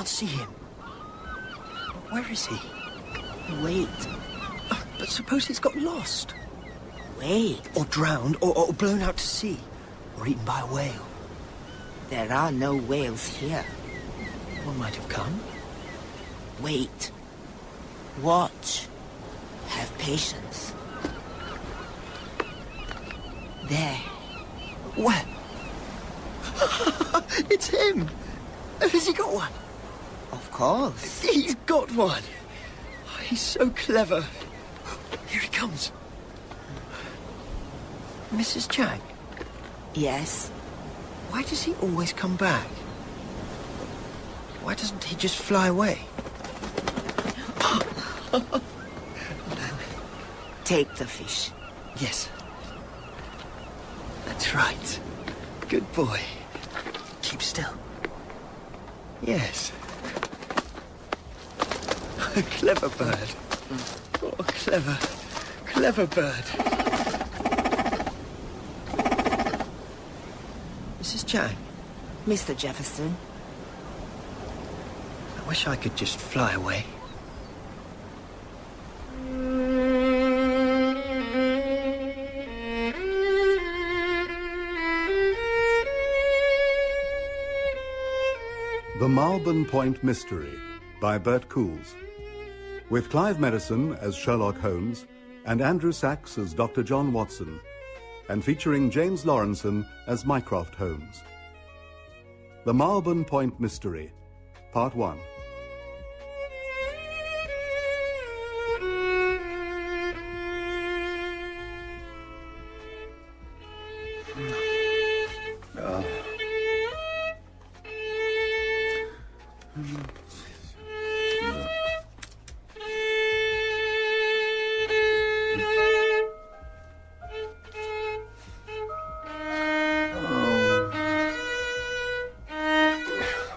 can't see him. Where is he? Wait. But suppose he's got lost. Wait. Or drowned, or blown out to sea. Or eaten by a whale. There are no whales here. One might have come. Wait. Watch. Have patience. There. Where? It's him! Has he got one? Of course. He's got one! He's so clever. Here he comes. Mrs. Chang? Yes? Why does he always come back? Why doesn't he just fly away? Take the fish. Yes. That's right. Good boy. Keep still. Yes. A clever bird. Oh, a clever bird. Mrs. Chang? Mr. Jefferson? I wish I could just fly away. The Marlbourne Point Mystery by Bert Coules, with Clive Merrison as Sherlock Holmes and Andrew Sachs as Dr. John Watson, and featuring James Lawrenson as Mycroft Holmes. The Marlbourne Point Mystery, Part 1.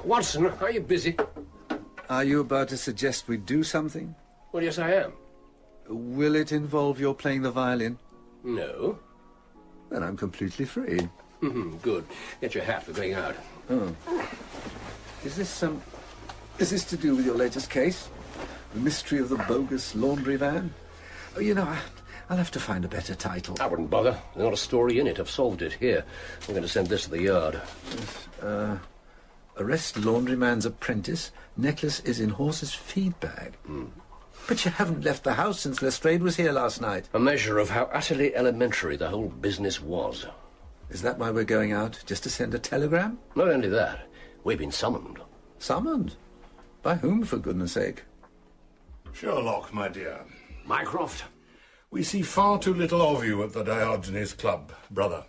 Watson, are you busy? Are you about to suggest we do something? Well, yes, I am. Will it involve your playing the violin? No. Then I'm completely free. Good. Get your hat for going out. Oh. Is this to do with your latest case? The mystery of the bogus laundry van? Oh, you know, I'll have to find a better title. I wouldn't bother. There's not a story in it. I've solved it. Here, I'm going to send this to the yard. Arrest laundryman's apprentice. Necklace is in horse's feed bag. But you haven't left the house since Lestrade was here last night. A measure of how utterly elementary the whole business was. Is that why we're going out? Just to send a telegram? Not only that, we've been summoned. Summoned? By whom, for goodness sake? Sherlock, my dear. Mycroft? We see far too little of you at the Diogenes Club, brother.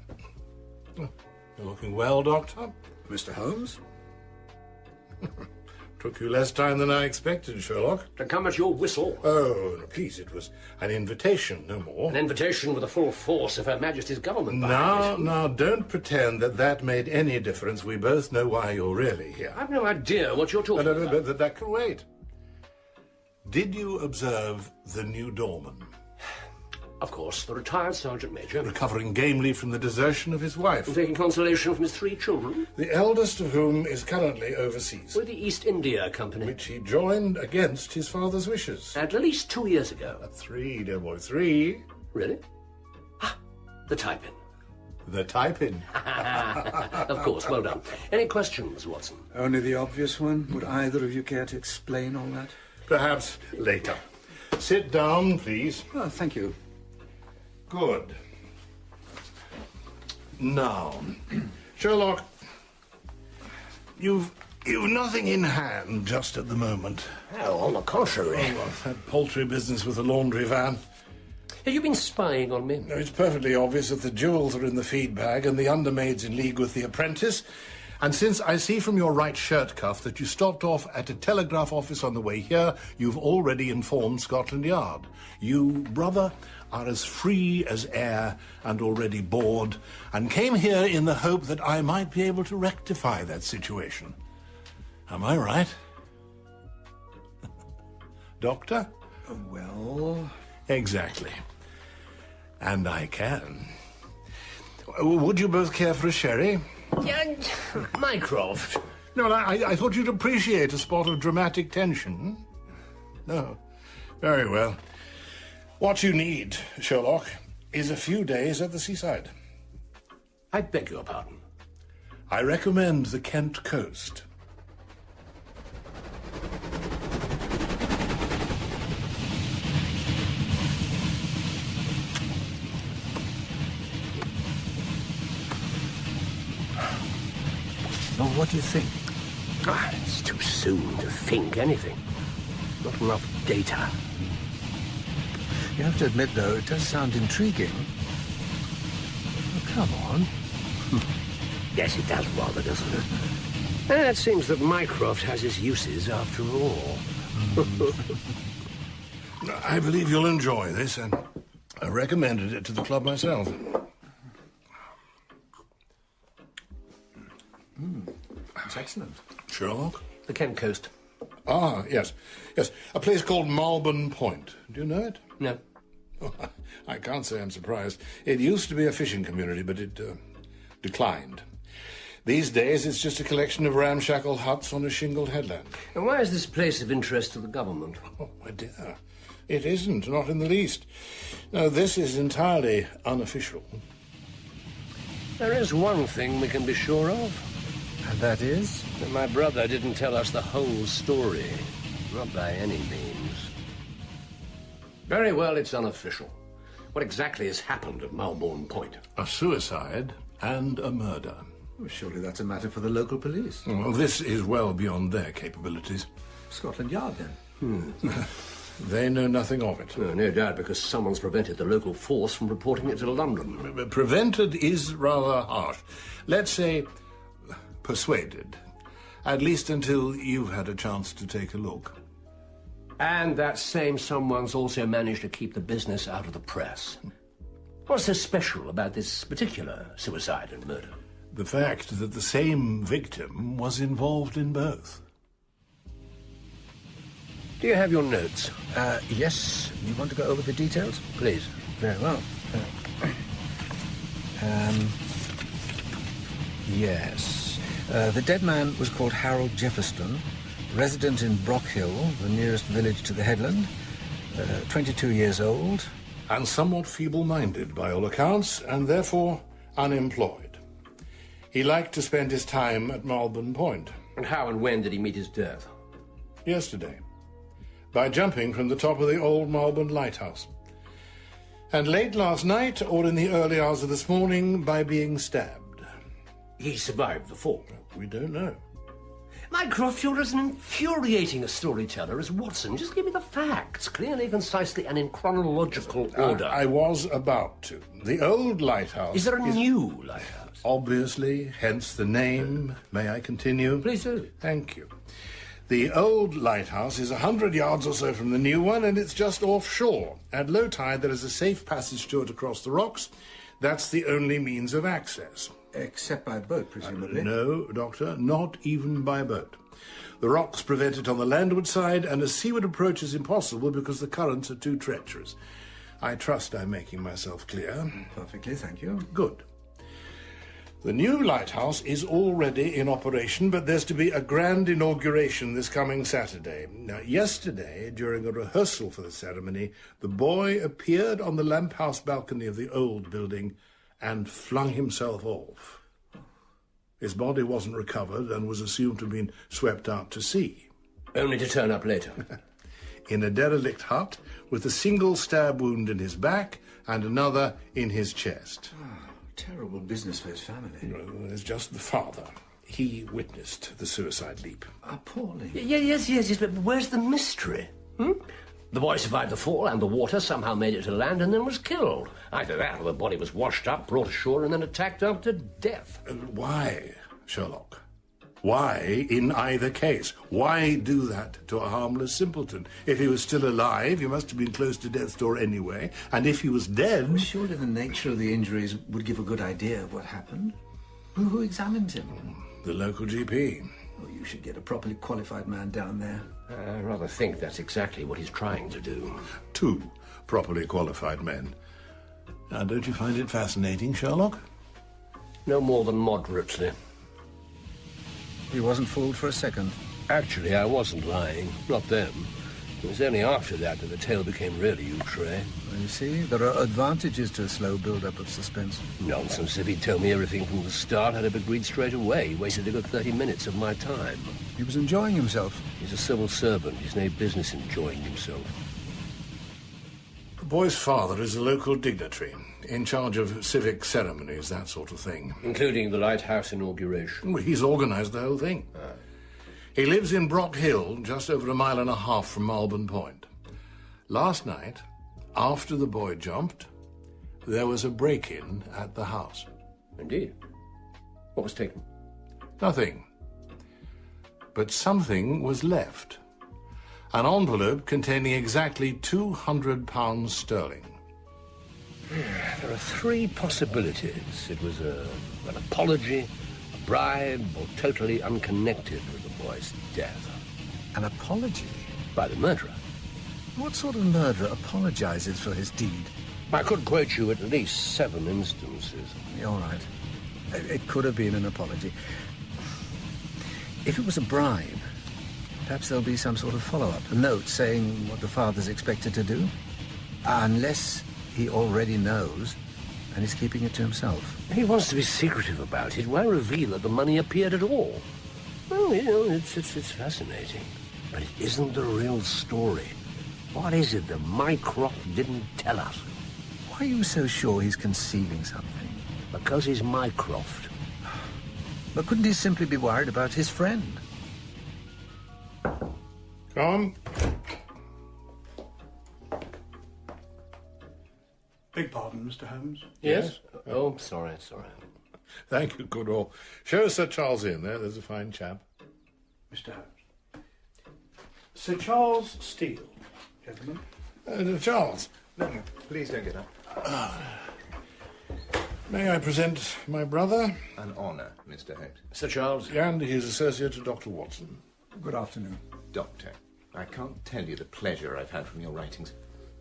You're looking well, Doctor. Mr. Holmes? Took you less time than I expected, Sherlock. To come at your whistle. Oh, no, please, it was an invitation, no more. An invitation with the full force of Her Majesty's government behind it. Now, don't pretend that made any difference. We both know why you're really here. I've no idea what you're talking about. No, that can wait. Did you observe the new doorman? Of course, the retired Sergeant Major. Recovering gamely from the desertion of his wife. And taking consolation from his 3 children. The eldest of whom is currently overseas. With the East India Company. Which he joined against his father's wishes. At least 2 years ago. 3, dear boy, 3. Really? Ah, the type-in. The type-in. Of course, well done. Any questions, Watson? Only the obvious one. Would either of you care to explain all that? Perhaps later. Sit down, please. Oh, thank you. Good. Now, Sherlock, you've nothing in hand just at the moment. Oh, on the contrary. Oh, I've had paltry business with the laundry van. Have you been spying on me? No, it's perfectly obvious that the jewels are in the feed bag and the undermaid's in league with the apprentice. And since I see from your right shirt cuff that you stopped off at a telegraph office on the way here, you've already informed Scotland Yard. You, brother, are as free as air and already bored, and came here in the hope that I might be able to rectify that situation. Am I right? Doctor? Well... Exactly. And I can. Would you both care for a sherry? Mycroft, No, well, I thought you'd appreciate a spot of dramatic tension. No. Very well. What you need, Sherlock, is a few days at the seaside. I beg your pardon. I recommend the Kent coast. Well, what do you think? It's too soon to think anything. Not enough data. You have to admit, though, it does sound intriguing. Oh, come on. Yes, it does rather, doesn't it? And it seems that Mycroft has his uses after all. I believe you'll enjoy this, and I recommended it to the club myself. That's excellent. Sherlock? The Kent coast. Ah, yes. Yes, a place called Marlbourne Point. Do you know it? No. Oh, I can't say I'm surprised. It used to be a fishing community, but it declined. These days, it's just a collection of ramshackle huts on a shingled headland. And why is this place of interest to the government? Oh, my dear. It isn't, not in the least. No, this is entirely unofficial. There is one thing we can be sure of. And that is? That my brother didn't tell us the whole story. Not by any means. Very well, it's unofficial. What exactly has happened at Marlbourne Point? A suicide and a murder. Well, surely that's a matter for the local police. Well, this is well beyond their capabilities. Scotland Yard, then. They know nothing of it. No doubt, because someone's prevented the local force from reporting it to London. But prevented is rather harsh. Let's say persuaded. At least until you've had a chance to take a look. And that same someone's also managed to keep the business out of the press. What's so special about this particular suicide and murder? The fact that the same victim was involved in both. Do you have your notes? Yes. You want to go over the details? Please. Very well. Yes. The dead man was called Harold Jefferson, resident in Brockhill, the nearest village to the headland, 22 years old. And somewhat feeble-minded by all accounts, and therefore unemployed. He liked to spend his time at Marlbourne Point. And how and when did he meet his death? Yesterday. By jumping from the top of the old Old Lighthouse. And late last night, or in the early hours of this morning, by being stabbed. He survived the fall. We don't know. Mycroft, you're as infuriating a storyteller as Watson. Just give me the facts, clearly, concisely, and in chronological order. I was about to. The Old Lighthouse... Is there a new lighthouse? Obviously, hence the name. May I continue? Please do. Thank you. The Old Lighthouse is 100 yards or so from the new one, and it's just offshore. At low tide, there is a safe passage to it across the rocks. That's the only means of access. Except by boat, presumably. No, Doctor, not even by boat. The rocks prevent it on the landward side, and a seaward approach is impossible because the currents are too treacherous. I trust I'm making myself clear. Perfectly, thank you. Good. The new lighthouse is already in operation, but there's to be a grand inauguration this coming Saturday. Now, yesterday, during a rehearsal for the ceremony, the boy appeared on the lamp house balcony of the old building and flung himself off. His body wasn't recovered and was assumed to have been swept out to sea. Only to turn up later. In a derelict hut, with a single stab wound in his back and another in his chest. Terrible business for his family. There's just the father. He witnessed the suicide leap. Appalling. Yes, but where's the mystery? The boy survived the fall and the water, somehow made it to land, and then was killed. Either that or the body was washed up, brought ashore, and then attacked after death. Why, Sherlock? Why in either case? Why do that to a harmless simpleton? If he was still alive, he must have been close to death's door anyway. And if he was dead... Well, surely the nature of the injuries would give a good idea of what happened. Who examined him? The local GP. Oh, you should get a properly qualified man down there. I rather think that's exactly what he's trying to do. 2 properly qualified men. Now, don't you find it fascinating, Sherlock? No more than moderately. He wasn't fooled for a second. Actually, I wasn't lying. Not then. It was only after that the tale became really outre. Well, you see, there are advantages to a slow build-up of suspense. Nonsense. If he'd told me everything from the start, I'd have agreed straight away. He wasted a good 30 minutes of my time. He was enjoying himself. He's a civil servant. He's no business enjoying himself. The boy's father is a local dignitary, in charge of civic ceremonies, that sort of thing. Including the lighthouse inauguration. Well, he's organised the whole thing. He lives in Brock Hill, just over 1.5 miles from Marlbourne Point. Last night, after the boy jumped, there was a break-in at the house. Indeed. What was taken? Nothing. But something was left. An envelope containing exactly £200 sterling. There are 3 possibilities. It was an apology, a bribe, or totally unconnected with the boy's death. An apology? By the murderer. What sort of murderer apologizes for his deed? I could quote you at least 7 instances. All right. It could have been an apology. If it was a bribe, perhaps there'll be some sort of follow-up, a note saying what the father's expected to do. Unless he already knows and is keeping it to himself. He wants to be secretive about it. Why reveal that the money appeared at all? Well, you know, it's fascinating. But it isn't the real story. What is it that Mycroft didn't tell us? Why are you so sure he's concealing something? Because he's Mycroft. But couldn't he simply be worried about his friend? Come. Beg pardon, Mr. Holmes. Yes? Oh, sorry. Thank you, good all. Show Sir Charles in there. There's a fine chap. Mr. Holmes. Sir Charles Steele, gentlemen. Charles. No, please don't get up. May I present my brother? An honour, Mr. Holmes. Sir Charles? And his associate, Dr. Watson. Good afternoon. Doctor, I can't tell you the pleasure I've had from your writings.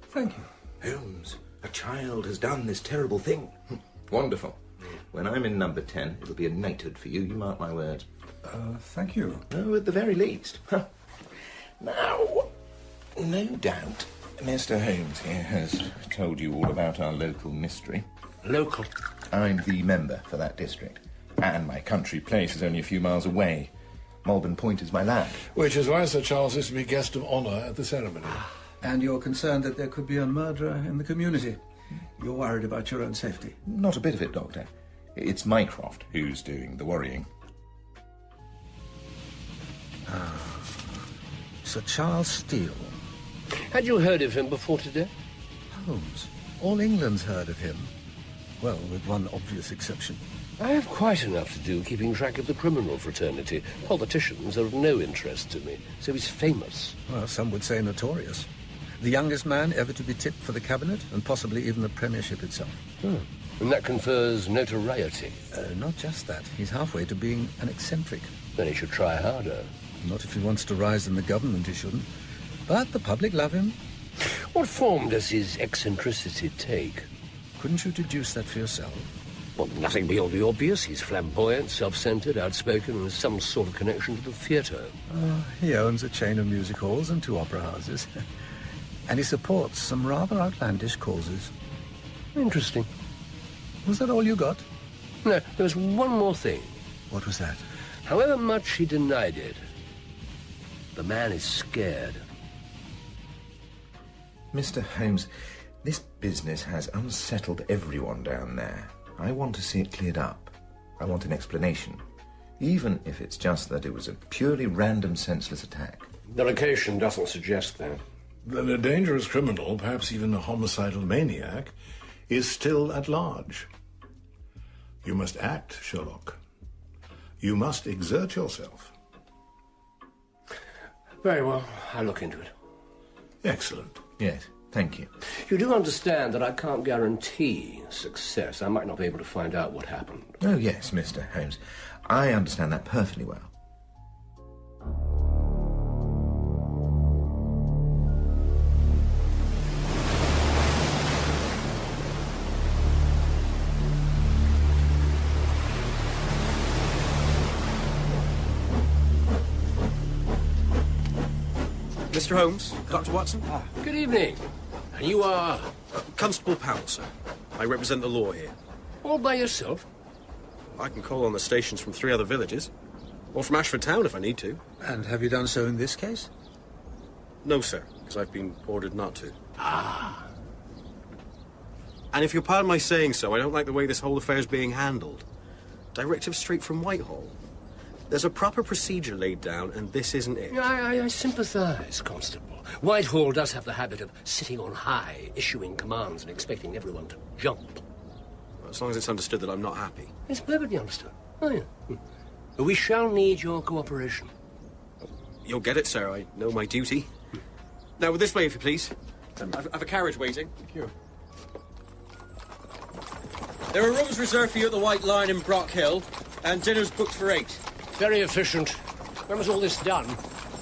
Thank you. Holmes, a child has done this terrible thing. Wonderful. When I'm in number 10, it'll be a knighthood for you, you mark my words. Thank you. Oh, at the very least. Now, no doubt, Mr. Holmes here has told you all about our local mystery. Local? I'm the member for that district, and my country place is only a few miles away. Marlbourne Point is my land. Which is why Sir Charles is to be guest of honour at the ceremony. And you're concerned that there could be a murderer in the community. You're worried about your own safety. Not a bit of it, Doctor. It's Mycroft who's doing the worrying. Sir Charles Steele. Had you heard of him before today? Holmes. All England's heard of him. Well, with one obvious exception. I have quite enough to do keeping track of the criminal fraternity. Politicians are of no interest to me, so he's famous. Well, some would say notorious. The youngest man ever to be tipped for the cabinet, and possibly even the premiership itself. And that confers notoriety. Not just that. He's halfway to being an eccentric. Then he should try harder. Not if he wants to rise in the government, he shouldn't. But the public love him. What form does his eccentricity take? Couldn't you deduce that for yourself? Well, nothing beyond the obvious. He's flamboyant, self-centred, outspoken, and has some sort of connection to the theatre. He owns a chain of music halls and 2 opera houses. And he supports some rather outlandish causes. Interesting. Was that all you got? No, there was one more thing. What was that? However much he denied it, the man is scared. Mr. Holmes, this business has unsettled everyone down there. I want to see it cleared up. I want an explanation. Even if it's just that it was a purely random, senseless attack. The location doesn't suggest that. Then a dangerous criminal, perhaps even a homicidal maniac, is still at large. You must act, Sherlock. You must exert yourself. Very well, I'll look into it. Excellent. Yes, thank you. You do understand that I can't guarantee success. I might not be able to find out what happened. Oh, yes, Mr. Holmes. I understand that perfectly well. Mr. Holmes, Dr. Watson. Good evening. And you are? Constable Powell, sir. I represent the law here. All by yourself? I can call on the stations from 3 other villages. Or from Ashford Town if I need to. And have you done so in this case? No, sir, because I've been ordered not to. Ah. And if you'll pardon my saying so, I don't like the way this whole affair's being handled. Directive straight from Whitehall. There's a proper procedure laid down, and this isn't it. I sympathise, Constable. Whitehall does have the habit of sitting on high, issuing commands and expecting everyone to jump. As long as it's understood that I'm not happy. It's perfectly understood. Oh, yeah. We shall need your cooperation. You'll get it, sir. I know my duty. Now, this way, if you please. I've a carriage waiting. Thank you. There are rooms reserved for you at the White Lion in Brock Hill, and dinner's booked for 8. Very efficient. When was all this done?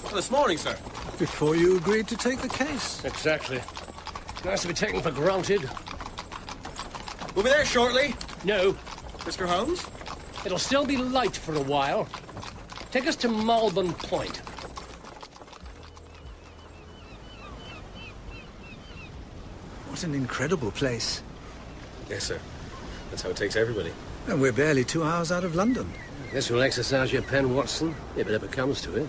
Well, this morning, sir. Before you agreed to take the case. Exactly. Nice to be taken for granted. We'll be there shortly. No. Mr. Holmes? It'll still be light for a while. Take us to Marlbourne Point. What an incredible place. Yes, sir. That's how it takes everybody. And we're barely 2 hours out of London. Guess you'll exercise your pen, Watson, if it ever comes to it.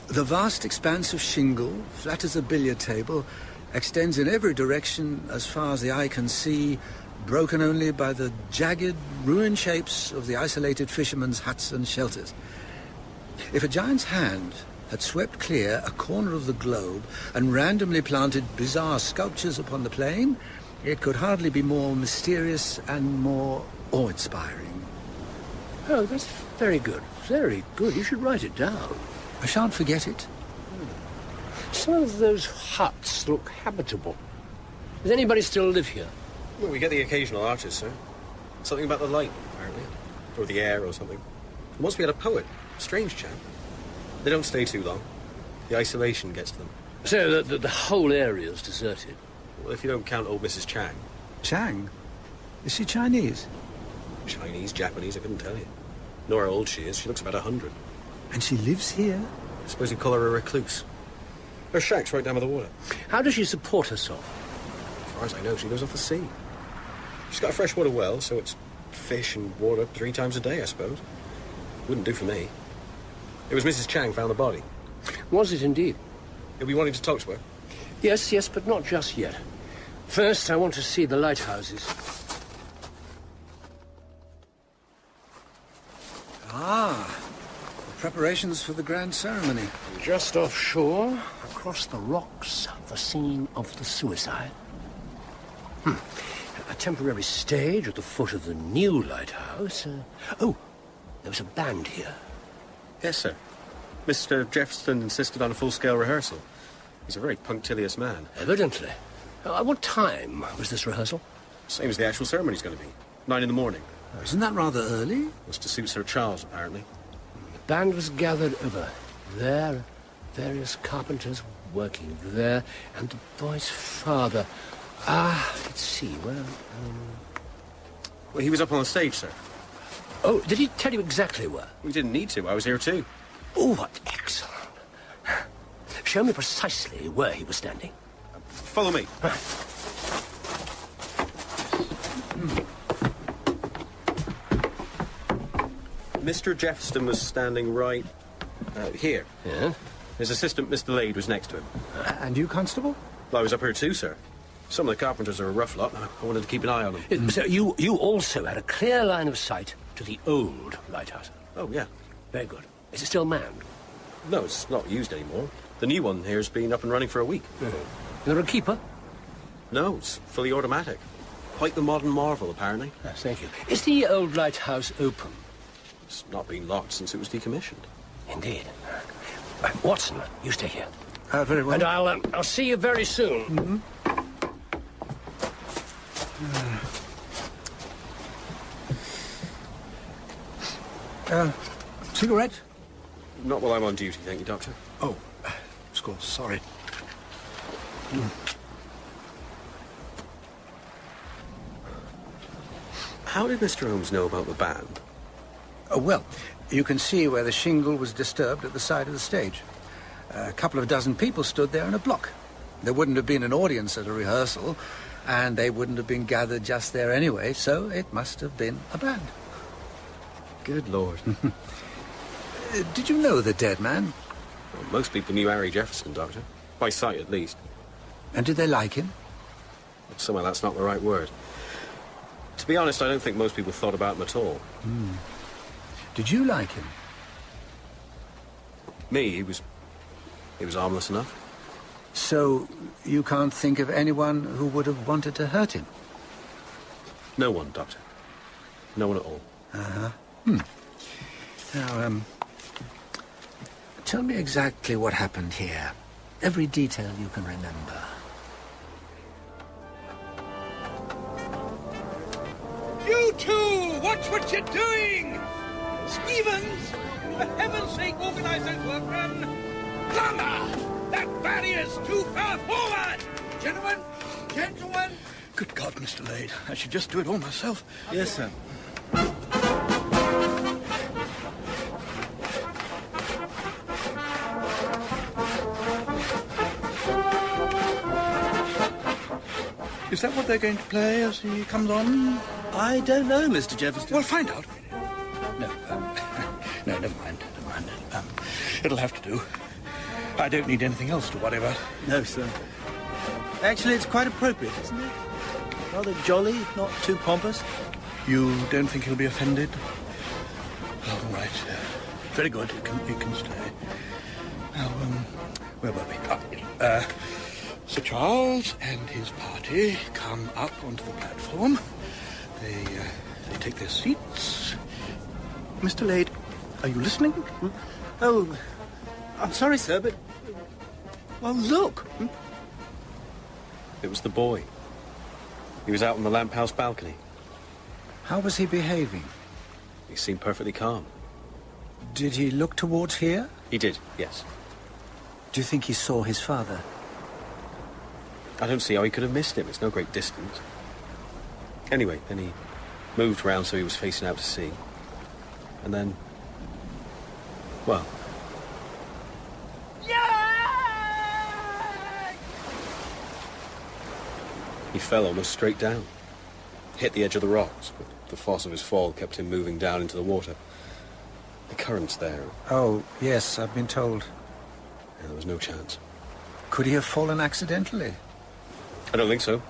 The vast expanse of shingle, flat as a billiard table, extends in every direction as far as the eye can see, broken only by the jagged, ruined shapes of the isolated fishermen's huts and shelters. If a giant's hand had swept clear a corner of the globe and randomly planted bizarre sculptures upon the plain, it could hardly be more mysterious and more awe-inspiring. Oh, that's very good. Very good. You should write it down. I shan't forget it. Some of those huts look habitable. Does anybody still live here? Well, we get the occasional artist, sir. Something about the light, apparently. Or the air, or something. Once we had a poet. Strange chap. They don't stay too long. The isolation gets to them. So the whole area's deserted? Well, if you don't count old Mrs. Chang. Chang? Is she Chinese? Chinese, Japanese, I couldn't tell you. Nor how old she is. She looks about 100. And she lives here? I suppose you'd call her a recluse. Her shack's right down by the water. How does she support herself? As far as I know, she goes off the sea. She's got a freshwater well, so it's fish and water 3 times a day, I suppose. Wouldn't do for me. It was Mrs. Chang found the body. Was it indeed? You'll be wanting to talk to her? Yes, but not just yet. First, I want to see the lighthouses. Ah, the preparations for the grand ceremony. Just offshore, across the rocks, the scene of the suicide. A temporary stage at the foot of the new lighthouse. Oh, there was a band here. Yes, sir. Mr. Jefferson insisted on a full-scale rehearsal. He's a very punctilious man. Evidently. At what time was this rehearsal? Same as the actual ceremony's going to be. 9 in the morning. Isn't that rather early? Was to suit Sir Charles, apparently. The band was gathered over there, various carpenters working there, and the boy's father. Let's see, well, Well, he was up on the stage, sir. Oh, did he tell you exactly where? We didn't need to. I was here too. Oh, what excellent. Show me precisely where he was standing. Follow me. Mr. Jefferson was standing right here. Yeah? His assistant, Mr. Lade, was next to him. And you, Constable? Well, I was up here too, sir. Some of the carpenters are a rough lot. I wanted to keep an eye on them. So you also had a clear line of sight to the old lighthouse? Oh, yeah. Very good. Is it still manned? No, it's not used anymore. The new one here's been up and running for a week. Is there a keeper? No, it's fully automatic. Quite the modern marvel, apparently. Yes, thank you. Is the old lighthouse open? It's not been locked since it was decommissioned. Indeed. Watson, you stay here. Very well. And I'll see you very soon. Cigarette? Not while I'm on duty, thank you, Doctor. Oh, of course, sorry. How did Mr. Holmes know about the band? Well, You can see where the shingle was disturbed at the side of the stage. A couple of dozen people stood there in a block. There wouldn't have been an audience at a rehearsal, and they wouldn't have been gathered just there anyway, so it must have been a band. Good Lord. Did you know the dead man? Well, most people knew Harry Jefferson, Doctor. By sight, at least. And did they like him? Somehow that's not the right word. To be honest, I don't think most people thought about him at all. Did you like him? Me, he was harmless enough. So you can't think of anyone who would have wanted to hurt him? No one, Doctor. No one at all. Now, tell me exactly what happened here. Every detail you can remember. You two, watch what you're doing! Stevens, for heaven's sake, organize those workmen! Thunder! That barrier's too far forward! Gentlemen! Good God, Mr. Lade. I should just do it all myself. Yes, sir. Is that what they're going to play as he comes on? I don't know, Mr. Jefferson. Well, find out. No, no, never mind. It'll have to do. I don't need anything else to worry about. No, sir. Actually, it's quite appropriate, isn't it? Rather jolly, not too pompous. You don't think he'll be offended? All right. Very good. You can stay. Now, where were we? Sir Charles and his party come up onto the platform. They take their seats. Mr. Lade, are you listening? Oh, I'm sorry, sir, but... Well, look! It was the boy. He was out on the lamp house balcony. How was he behaving? He seemed perfectly calm. Did he look towards here? He did, yes. Do you think he saw his father? I don't see how he could have missed him. It's no great distance. Anyway, then he moved round so he was facing out to sea. And then... well... he fell almost straight down. Hit the edge of the rocks, but the force of his fall kept him moving down into the water. The current's there. Oh, yes, I've been told. Yeah, there was no chance. Could he have fallen accidentally? I don't think so.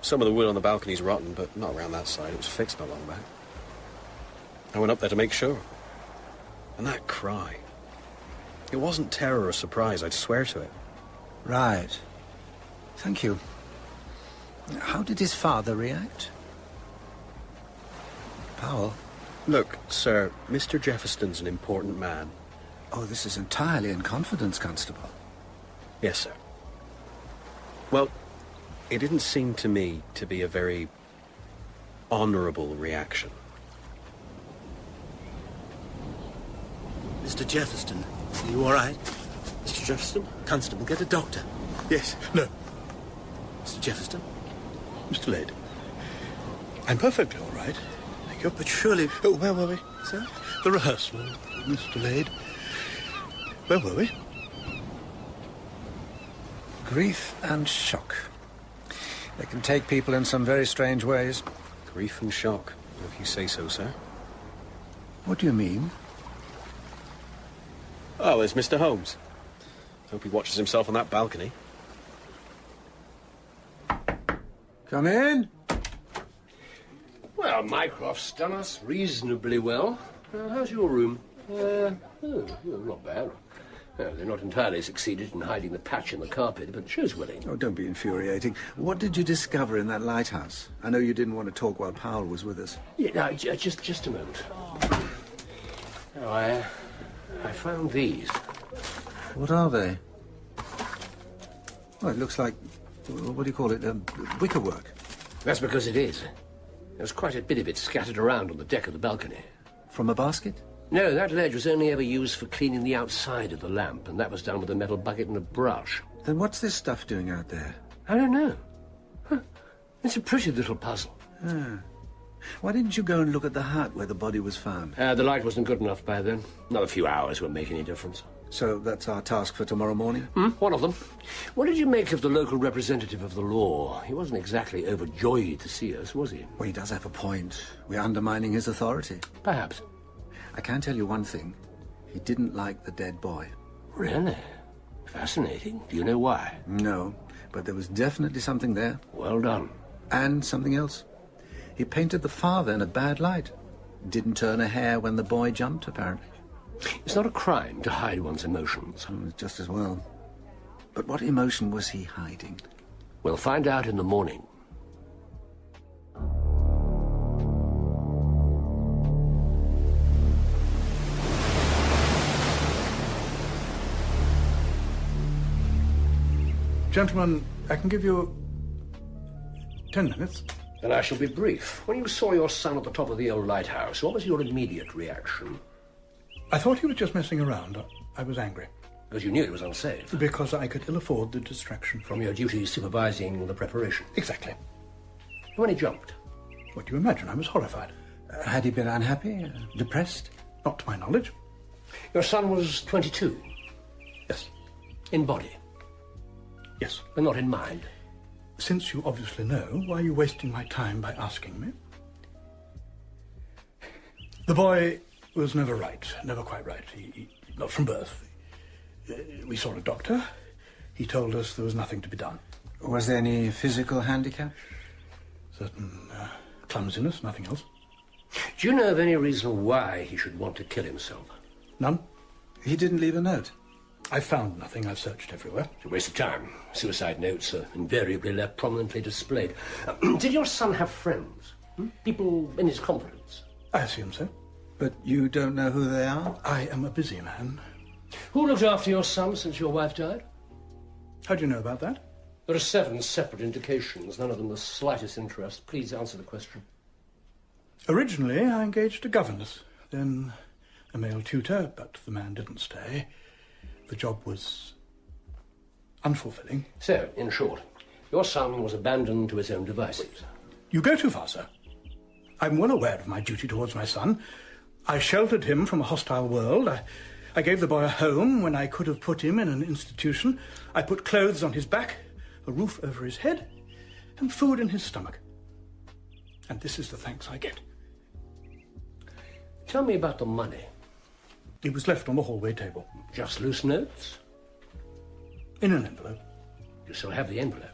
Some of the wood on the balcony's rotten, but not around that side. It was fixed not long back. I went up there to make sure. And that cry... it wasn't terror or surprise, I'd swear to it. Right. Thank you. How did his father react? Powell? Look, sir, Mr. Jefferson's an important man. Oh, this is entirely in confidence, Constable. Yes, sir. Well, it didn't seem to me to be a very honourable reaction. Mr. Jefferson, are you all right? Mr. Jefferson? Constable, get a doctor. Yes. No, Mr. Jefferson? Mr. Lade. I'm perfectly all right. Thank you. But surely... Oh, where were we? Sir? The rehearsal, Mr. Lade. Where were we? Grief and shock. They can take people in some very strange ways. Grief and shock, if you say so, sir. What do you mean? Oh, there's Mr. Holmes. Hope he watches himself on that balcony. Come in. Well, Mycroft's done us reasonably well. How's your room? Not bad. They're not entirely succeeded in hiding the patch in the carpet, but show's willing. Oh, don't be infuriating. What did you discover in that lighthouse? I know you didn't want to talk while Powell was with us. Yeah, no, just a moment. Oh, I found these. What are they? Well, it looks like... what do you call it? Wicker work. That's because it is. There's quite a bit of it scattered around on the deck of the balcony. From a basket? No, that ledge was only ever used for cleaning the outside of the lamp, and that was done with a metal bucket and a brush. Then what's this stuff doing out there? I don't know. Huh. It's a pretty little puzzle. Ah. Why didn't you go and look at the hut where the body was found? The light wasn't good enough by then. Not a few hours would make any difference. So that's our task for tomorrow morning? One of them. What did you make of the local representative of the law? He wasn't exactly overjoyed to see us, was he? Well, he does have a point. We're undermining his authority. Perhaps. I can tell you one thing. He didn't like the dead boy. Really? Fascinating. Do you know why? No, but there was definitely something there. Well done. And something else. He painted the father in a bad light. Didn't turn a hair when the boy jumped, apparently. It's not a crime to hide one's emotions. Just as well. But what emotion was he hiding? We'll find out in the morning. Gentlemen, I can give you 10 minutes. Then I shall be brief. When you saw your son at the top of the Old Lighthouse, what was your immediate reaction? I thought he was just messing around. I was angry. Because you knew it was unsafe. Because I could ill afford the distraction. From your duties supervising the preparation. Exactly. When he jumped? What do you imagine? I was horrified. Had he been unhappy? Depressed? Not to my knowledge. Your son was 22? Yes. In body? Yes. But not in mind? Since you obviously know, why are you wasting my time by asking me? The boy was never right, never quite right. Not from birth. We saw a doctor. He told us there was nothing to be done. Was there any physical handicap? Certain clumsiness, nothing else. Do you know of any reason why he should want to kill himself? None. He didn't leave a note? I found nothing. I've searched everywhere. It's a waste of time. Suicide notes are invariably left prominently displayed. Did your son have friends? People in his confidence? I assume so. But you don't know who they are? I am a busy man. Who looked after your son since your wife died? How do you know about that? There are 7 separate indications, none of them the slightest interest. Please answer the question. Originally, I engaged a governess, then a male tutor, but the man didn't stay. The job was unfulfilling. So, in short, your son was abandoned to his own devices. You go too far, sir. I'm well aware of my duty towards my son. I sheltered him from a hostile world. I gave the boy a home when I could have put him in an institution. I put clothes on his back, a roof over his head, and food in his stomach. And this is the thanks I get. Tell me about the money. It was left on the hallway table. Just loose notes? In an envelope. You still have the envelope?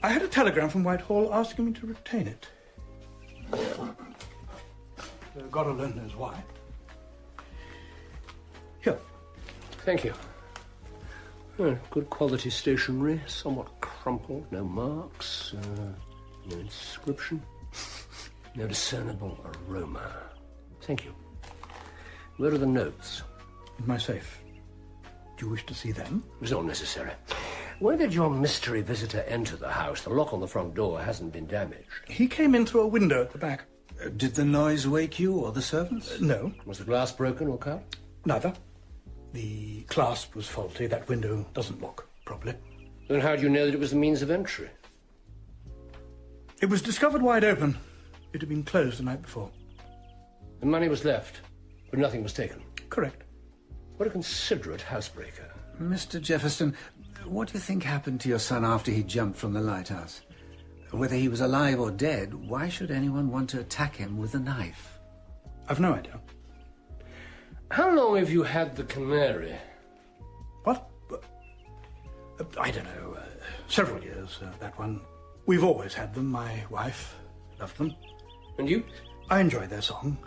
I had a telegram from Whitehall asking me to retain it. God alone knows why. Here. Thank you. Good quality stationery, somewhat crumpled, no marks, no inscription, no discernible aroma. Thank you. Where are the notes? In my safe. Do you wish to see them? It's not necessary. When did your mystery visitor enter the house? The lock on the front door hasn't been damaged. He came in through a window at the back. Did the noise wake you or the servants? No. Was the glass broken or cut? Neither. The clasp was faulty. That window doesn't lock properly. Then how do you know that it was the means of entry? It was discovered wide open. It had been closed the night before. The money was left, but nothing was taken. Correct. What a considerate housebreaker. Mr. Jefferson, what do you think happened to your son after he jumped from the lighthouse? Whether he was alive or dead, why should anyone want to attack him with a knife? I've no idea. How long have you had the canary? What? I don't know. Several years, that one. We've always had them. My wife loved them. And you? I enjoy their song.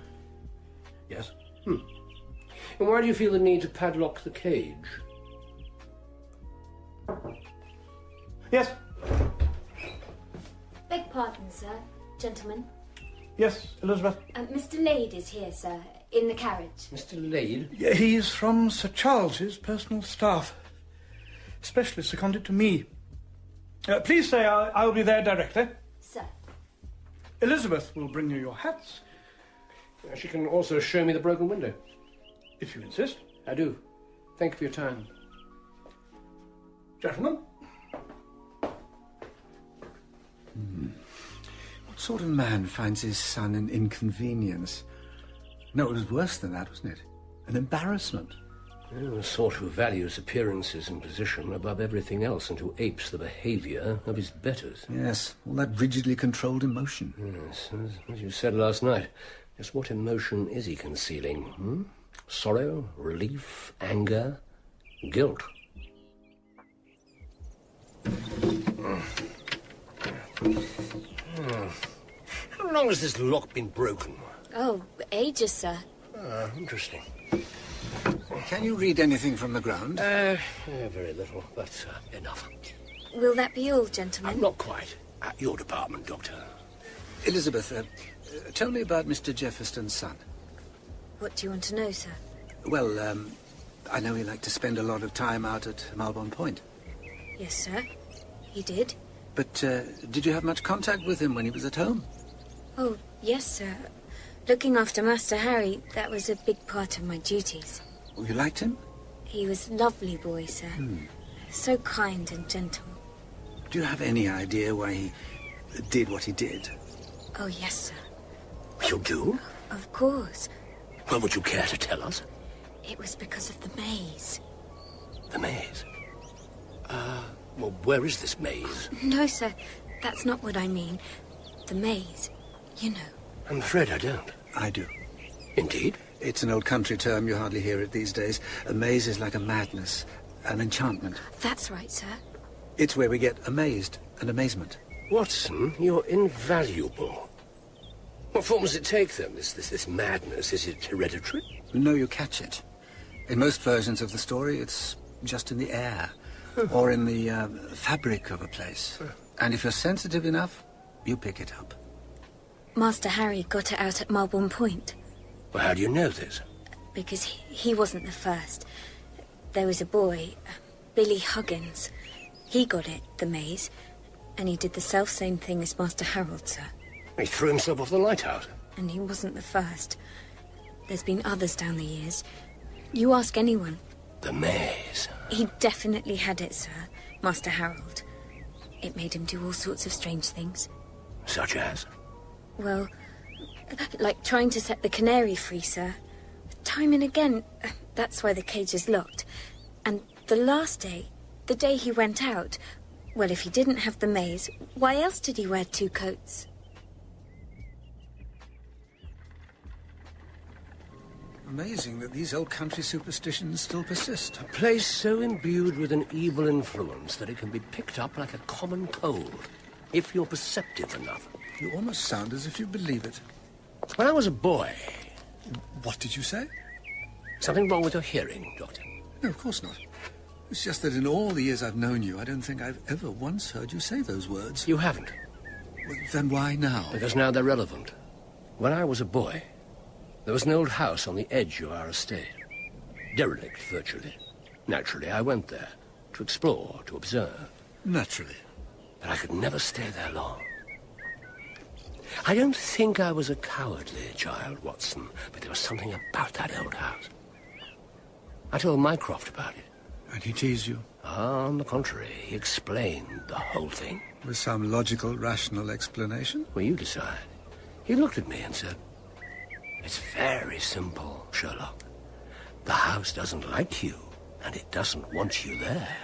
Yes. And why do you feel the need to padlock the cage? Yes. Beg pardon, sir. Gentlemen. Yes, Elizabeth. Mr. Lade is here, sir, in the carriage. Mr. Lade? Yeah, he's from Sir Charles's personal staff. Specially seconded to me. Please say I'll be there directly. Sir. Elizabeth will bring you your hats. She can also show me the broken window. If you insist. I do. Thank you for your time. Gentlemen. sort of man finds his son an inconvenience? No, it was worse than that, wasn't it? An embarrassment. A sort who values appearances and position above everything else and who apes the behaviour of his betters. Yes, all that rigidly controlled emotion. Yes, as you said last night, just what emotion is he concealing? Sorrow, relief, anger, guilt. How long has this lock been broken? Oh, ages, sir. Interesting. Can you read anything from the ground? Very little, but enough. Will that be all, gentlemen? Not quite. Your department, Doctor. Elizabeth, tell me about Mr. Jefferson's son. What do you want to know, sir? Well, I know he liked to spend a lot of time out at Marlbourne Point. Yes, sir. He did. But did you have much contact with him when he was at home? Oh, yes, sir. Looking after Master Harry, that was a big part of my duties. Oh, you liked him? He was a lovely boy, sir. So kind and gentle. Do you have any idea why he did what he did? Oh, yes, sir. You do? Of course. Well, would you care to tell us? It was because of the maze. The maze? Well, where is this maze? No, sir. That's not what I mean. The maze. You know. I'm afraid I don't. I do. Indeed? It's an old country term. You hardly hear it these days. A maze is like a madness, an enchantment. That's right, sir. It's where we get amazed and amazement. Watson, you're invaluable. What form does it take, then, this madness? Is it hereditary? No, you catch it. In most versions of the story, it's just in the air, or in the fabric of a place. And if you're sensitive enough, you pick it up. Master Harry got it out at Marlbourne Point. Well, how do you know this? Because he wasn't the first. There was a boy, Billy Huggins. He got it, the maze, and he did the self-same thing as Master Harold, sir. He threw himself off the lighthouse. And he wasn't the first. There's been others down the years. You ask anyone. The maze. He definitely had it, sir, Master Harold. It made him do all sorts of strange things. Such as? Well, like trying to set the canary free, sir. Time and again, that's why the cage is locked. And the last day, the day he went out, well, if he didn't have the maze, why else did he wear 2 coats? Amazing that these old country superstitions still persist. A place so imbued with an evil influence that it can be picked up like a common cold, if you're perceptive enough. You almost sound as if you believe it. When I was a boy... What did you say? Something wrong with your hearing, Doctor? No, of course not. It's just that in all the years I've known you, I don't think I've ever once heard you say those words. You haven't? Well, then why now? Because now they're relevant. When I was a boy, there was an old house on the edge of our estate. Derelict, virtually. Naturally, I went there to explore, to observe. Naturally. But I could never stay there long. I don't think I was a cowardly child, Watson, but there was something about that old house. I told Mycroft about it. And he teased you? On the contrary, he explained the whole thing. With some logical, rational explanation? Well, you decide. He looked at me and said, "It's very simple, Sherlock. The house doesn't like you, and it doesn't want you there."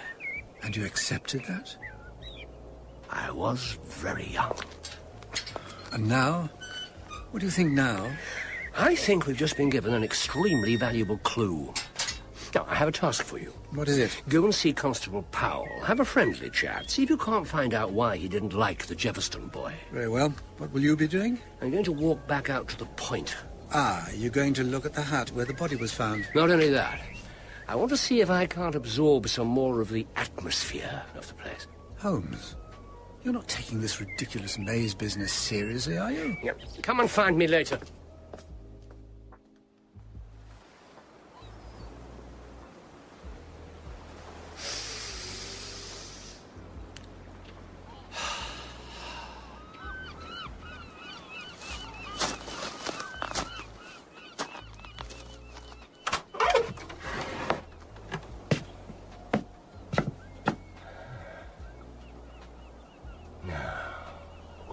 And you accepted that? I was very young. And now? What do you think now? I think we've just been given an extremely valuable clue. Now, I have a task for you. What is it? Go and see Constable Powell. Have a friendly chat. See if you can't find out why he didn't like the Jefferson boy. Very well. What will you be doing? I'm going to walk back out to the point. Ah, you're going to look at the hut where the body was found. Not only that, I want to see if I can't absorb some more of the atmosphere of the place. Holmes, you're not taking this ridiculous maze business seriously, are you? Yep. Come and find me later.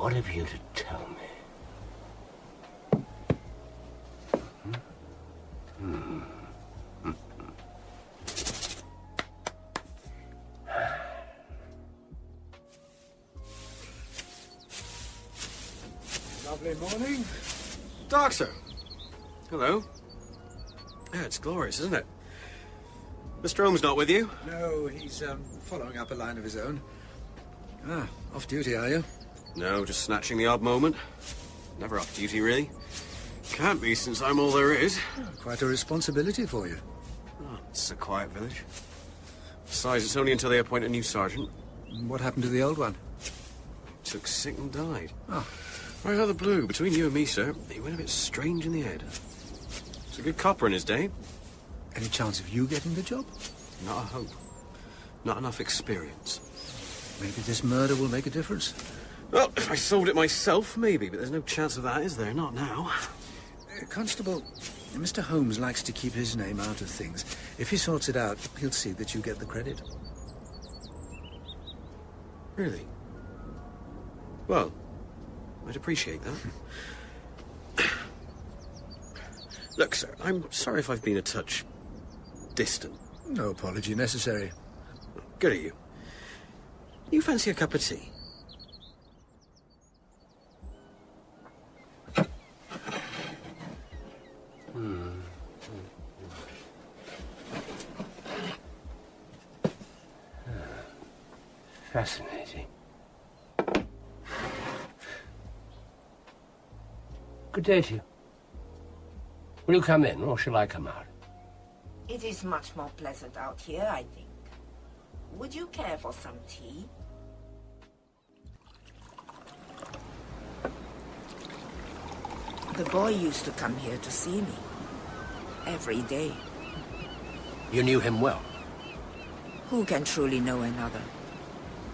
What have you to tell me? Lovely morning. Doctor! Hello. Yeah, it's glorious, isn't it? Mr. Holmes not with you? No, he's following up a line of his own. Ah, off duty, are you? No, just snatching the odd moment. Never off duty, really. Can't be, since I'm all there is. Quite a responsibility for you. Oh, it's a quiet village. Besides, it's only until they appoint a new sergeant. What happened to the old one? Took sick and died. Oh. Right out of the blue. Between you and me, sir, he went a bit strange in the head. He's a good copper in his day. Any chance of you getting the job? Not a hope. Not enough experience. Maybe this murder will make a difference. Well, if I solved it myself, maybe, but there's no chance of that, is there? Not now. Constable, Mr. Holmes likes to keep his name out of things. If he sorts it out, he'll see that you get the credit. Really? Well, I'd appreciate that. Look, sir, I'm sorry if I've been a touch distant. No apology necessary. Good of you. You fancy a cup of tea? Fascinating. Good day to you. Will you come in, or shall I come out? It is much more pleasant out here, I think. Would you care for some tea? The boy used to come here to see me. Every day. You knew him well? Who can truly know another?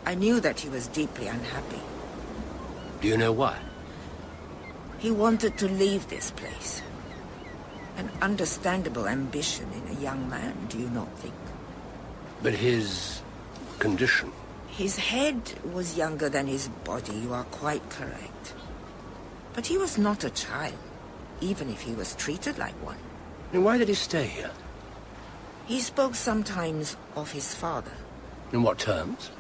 I knew that he was deeply unhappy. Do you know why? He wanted to leave this place. An understandable ambition in a young man, do you not think? But his condition? His head was younger than his body, you are quite correct. But he was not a child, even if he was treated like one. And why did he stay here? He spoke sometimes of his father. In what terms?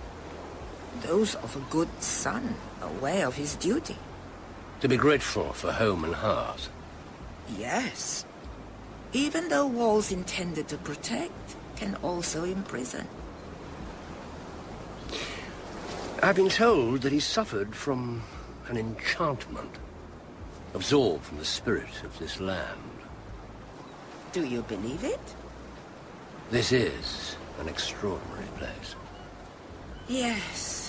Those of a good son, aware of his duty. To be grateful for home and hearth. Yes. Even though walls intended to protect can also imprison. I've been told that he suffered from an enchantment, absorbed from the spirit of this land. Do you believe it? This is an extraordinary place. Yes.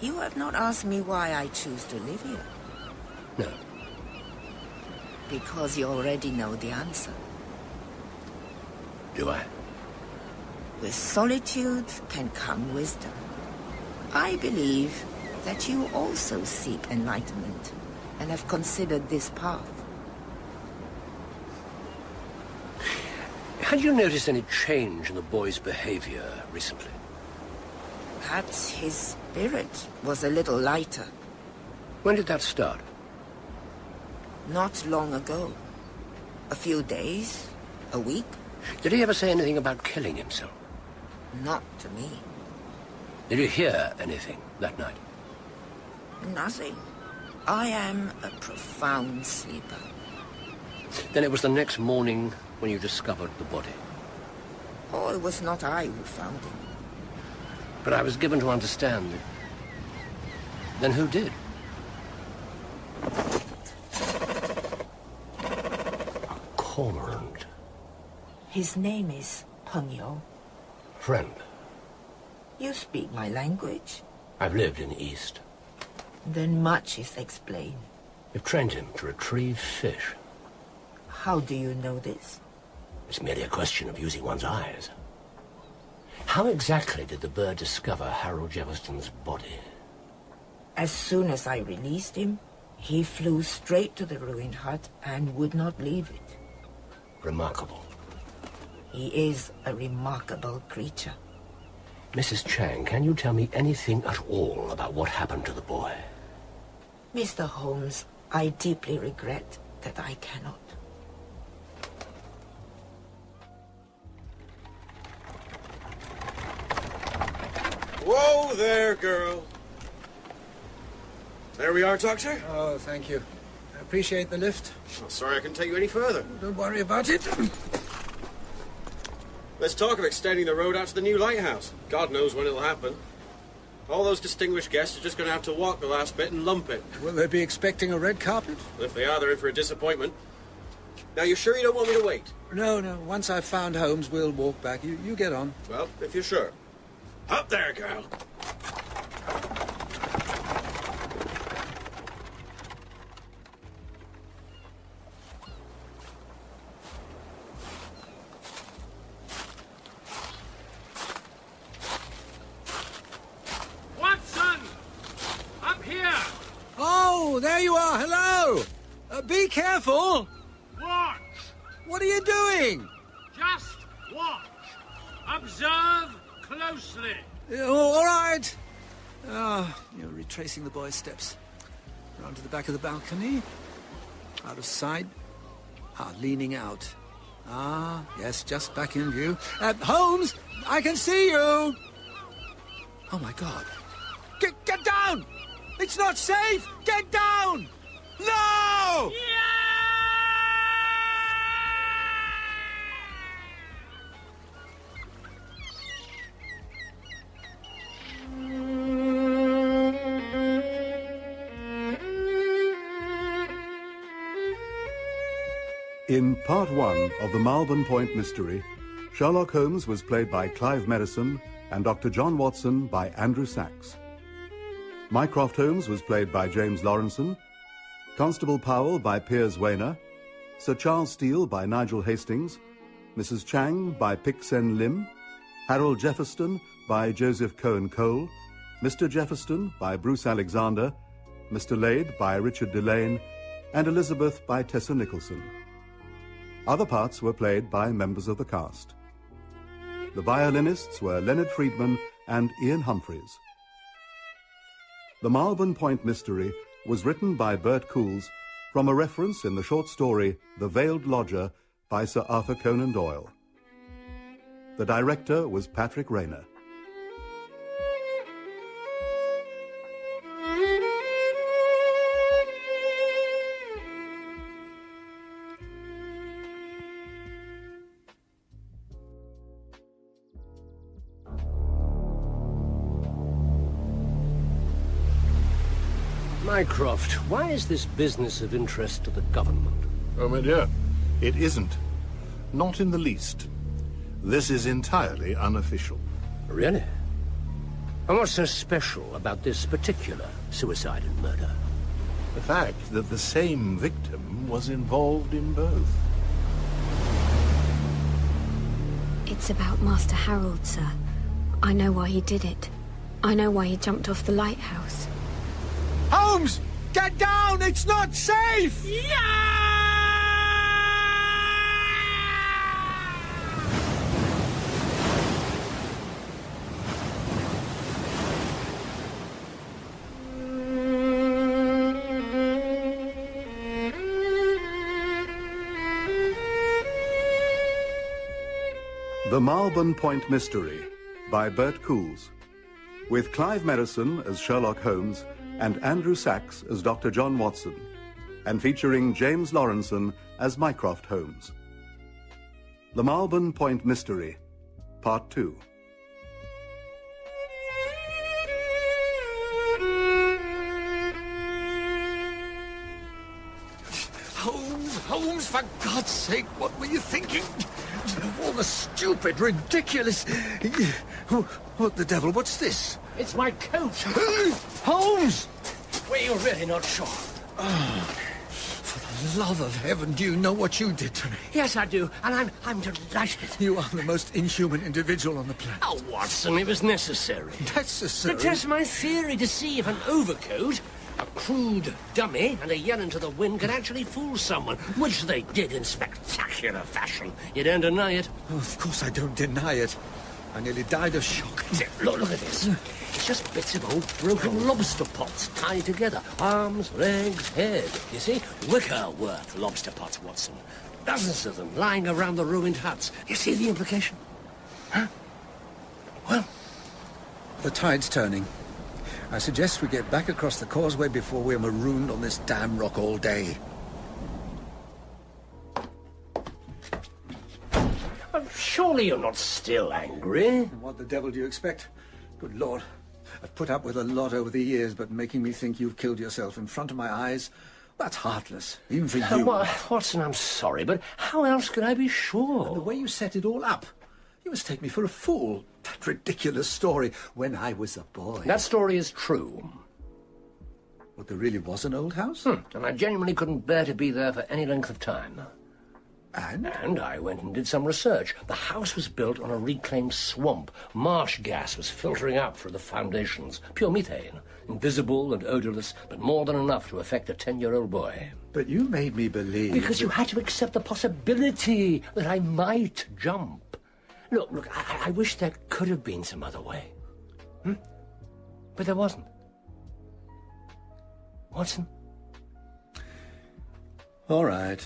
You have not asked me why I choose to live here. No. Because you already know the answer. Do I? With solitude can come wisdom. I believe that you also seek enlightenment and have considered this path. Had you noticed any change in the boy's behavior recently? Perhaps his spirit was a little lighter. When did that start? Not long ago. A few days, a week. Did he ever say anything about killing himself? Not to me. Did you hear anything that night? Nothing. I am a profound sleeper. Then it was the next morning when you discovered the body. Oh, it was not I who found him. But I was given to understand that... Then who did? A cormorant. His name is Pengyo. Friend. You speak my language? I've lived in the East. Then much is explained. You've trained him to retrieve fish. How do you know this? It's merely a question of using one's eyes. How exactly did the bird discover Harold Jefferson's body? As soon as I released him, he flew straight to the ruined hut and would not leave it. Remarkable. He is a remarkable creature. Mrs. Chang, can you tell me anything at all about what happened to the boy? Mr. Holmes, I deeply regret that I cannot. Whoa there, girl. There we are, Doctor. Oh, thank you. I appreciate the lift. Oh, sorry I couldn't take you any further. Don't worry about it. Let's talk of extending the road out to the new lighthouse. God knows when it'll happen. All those distinguished guests are just going to have to walk the last bit and lump it. Will they be expecting a red carpet? If they are, they're in for a disappointment. Now, you sure you don't want me to wait? No. Once I've found Holmes, we'll walk back. You get on. Well, if you're sure. Up there, girl. Watson! Up here! Oh, there you are. Hello. Be careful. Watch! What are you doing? Just watch. Observe closely. All right. You're retracing the boy's steps. Round to the back of the balcony. Out of sight. Leaning out. Yes, just back in view. Holmes, I can see you. Oh, my God. Get down! It's not safe! Get down! No! In Part 1 of the Marlbourne Point mystery, Sherlock Holmes was played by Clive Merrison and Dr. John Watson by Andrew Sachs. Mycroft Holmes was played by James Lawrenson, Constable Powell by Piers Weiner, Sir Charles Steele by Nigel Hastings, Mrs. Chang by Pick Sen Lim, Harold Jefferson by Joseph Cohen Cole, Mr. Jefferson by Bruce Alexander, Mr. Lade by Richard Delane, and Elizabeth by Tessa Nicholson. Other parts were played by members of the cast. The violinists were Leonard Friedman and Ian Humphreys. The Marlbourne Point mystery was written by Bert Coules from a reference in the short story The Veiled Lodger by Sir Arthur Conan Doyle. The director was Patrick Rayner. Mycroft, why is this business of interest to the government? Oh, my dear, it isn't. Not in the least. This is entirely unofficial. Really? And what's so special about this particular suicide and murder? The fact that the same victim was involved in both. It's about Master Harold, sir. I know why he did it. I know why he jumped off the lighthouse. Holmes! Get down! It's not safe! The Marlbourne Point Mystery by Bert Coules, with Clive Merrison as Sherlock Holmes and Andrew Sachs as Dr. John Watson, and featuring James Lawrenson as Mycroft Holmes. The Marlbourne Point Mystery, Part 2. Holmes, for God's sake, what were you thinking? Of all the stupid, ridiculous... What the devil, what's this? It's my coat. Holmes! Well, you're really not sure. For the love of heaven, do you know what you did to me? Yes, I do, and I'm delighted. You are the most inhuman individual on the planet. Oh, Watson, it was necessary. Necessary? To test my theory to see if an overcoat, a crude dummy, and a yell into the wind could actually fool someone, which they did in spectacular fashion. You don't deny it? Oh, of course I don't deny it. I nearly died of shock. Look at this. It's just bits of old broken lobster pots tied together. Arms, legs, head. You see? Wicker worth lobster pots, Watson. Dozens of them lying around the ruined huts. You see the implication? Huh? Well? The tide's turning. I suggest we get back across the causeway before we're marooned on this damn rock all day. Surely you're not still angry? What the devil do you expect? Good Lord. I've put up with a lot over the years, but making me think you've killed yourself in front of my eyes, that's heartless, even for you. Watson, I'm sorry, but how else could I be sure? And the way you set it all up. You must take me for a fool. That ridiculous story when I was a boy. That story is true. What, there really was an old house? And I genuinely couldn't bear to be there for any length of time. And? And I went and did some research. The house was built on a reclaimed swamp. Marsh gas was filtering out through the foundations. Pure methane. Invisible and odorless, but more than enough to affect a 10-year-old boy. But you made me believe... Because you had to accept the possibility that I might jump. Look, I wish there could have been some other way. But there wasn't. Watson? All right.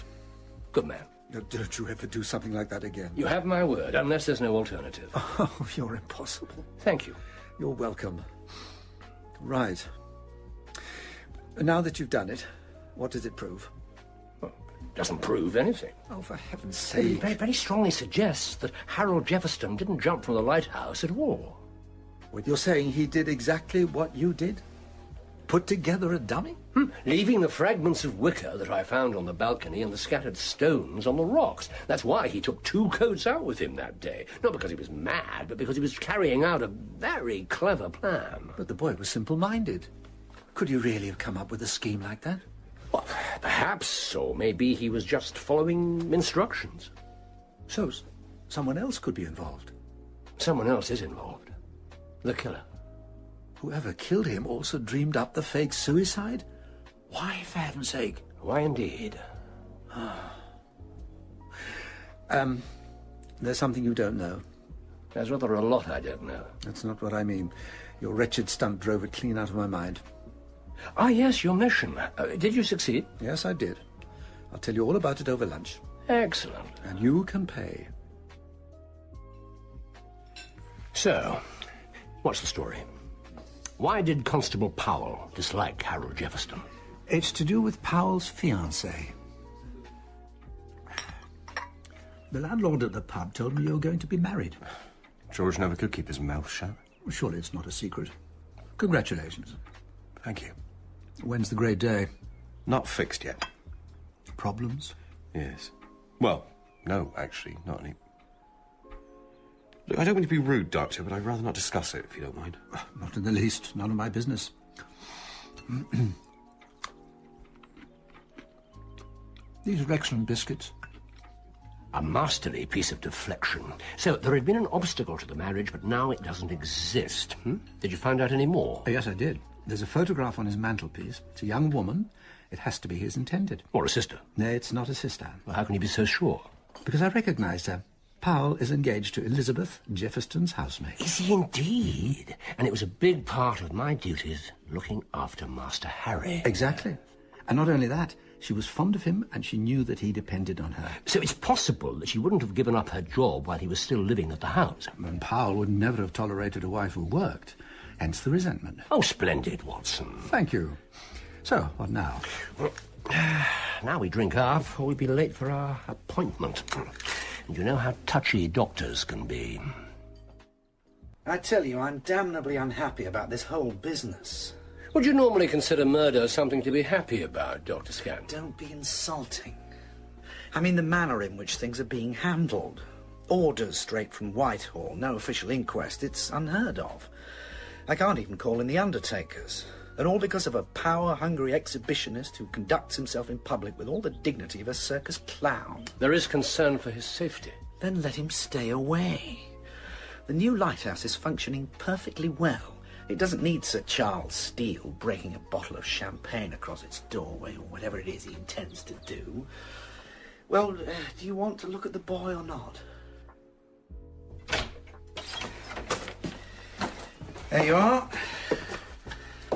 Good man. Don't you ever do something like that again. You have my word, unless there's no alternative. Oh, you're impossible. Thank you. You're welcome. Right. Now that you've done it, what does it prove? Well, it doesn't prove anything. Oh, for heaven's sake. It very, very strongly suggests that Harold Jefferson didn't jump from the lighthouse at all. What, you're saying he did exactly what you did? Put together a dummy? Leaving the fragments of wicker that I found on the balcony and the scattered stones on the rocks. That's why he took 2 coats out with him that day. Not because he was mad, but because he was carrying out a very clever plan. But the boy was simple-minded. Could you really have come up with a scheme like that? Well, perhaps, or maybe he was just following instructions. So, someone else could be involved? Someone else is involved. The killer. Whoever killed him also dreamed up the fake suicide? Why, for heaven's sake? Why, indeed. There's something you don't know. There's rather a lot I don't know. That's not what I mean. Your wretched stunt drove it clean out of my mind. Ah, yes, your mission. Did you succeed? Yes, I did. I'll tell you all about it over lunch. Excellent. And you can pay. So, what's the story? Why did Constable Powell dislike Harold Jefferson? It's to do with Powell's fiancée. The landlord at the pub told me you're going to be married. George never could keep his mouth shut. Surely it's not a secret. Congratulations. Thank you. When's the great day? Not fixed yet. Problems? Yes. Well, no, actually, not any. Look, I don't mean to be rude, Doctor, but I'd rather not discuss it, if you don't mind. Not in the least. None of my business. These are excellent biscuits. A masterly piece of deflection. So, there had been an obstacle to the marriage, but now it doesn't exist. Did you find out any more? Yes, I did. There's a photograph on his mantelpiece. It's a young woman. It has to be his intended. Or a sister? No, it's not a sister. Well, how can you be so sure? Because I recognized her. Powell is engaged to Elizabeth, Jefferson's housemaid. Is he indeed? And it was a big part of my duties looking after Master Harry. Exactly. And not only that, she was fond of him and she knew that he depended on her. So it's possible that she wouldn't have given up her job while he was still living at the house. And Powell would never have tolerated a wife who worked. Hence the resentment. Oh, splendid, Watson. Thank you. So, what now? Now we drink up, or we'll be late for our appointment. And you know how touchy doctors can be. I tell you, I'm damnably unhappy about this whole business. Would you normally consider murder something to be happy about, Dr. Scant? Don't be insulting. I mean the manner in which things are being handled. Orders straight from Whitehall, no official inquest. It's unheard of. I can't even call in the undertakers. And all because of a power-hungry exhibitionist who conducts himself in public with all the dignity of a circus clown. There is concern for his safety. Then let him stay away. The new lighthouse is functioning perfectly well. It doesn't need Sir Charles Steele breaking a bottle of champagne across its doorway or whatever it is he intends to do. Well, do you want to look at the boy or not? There you are.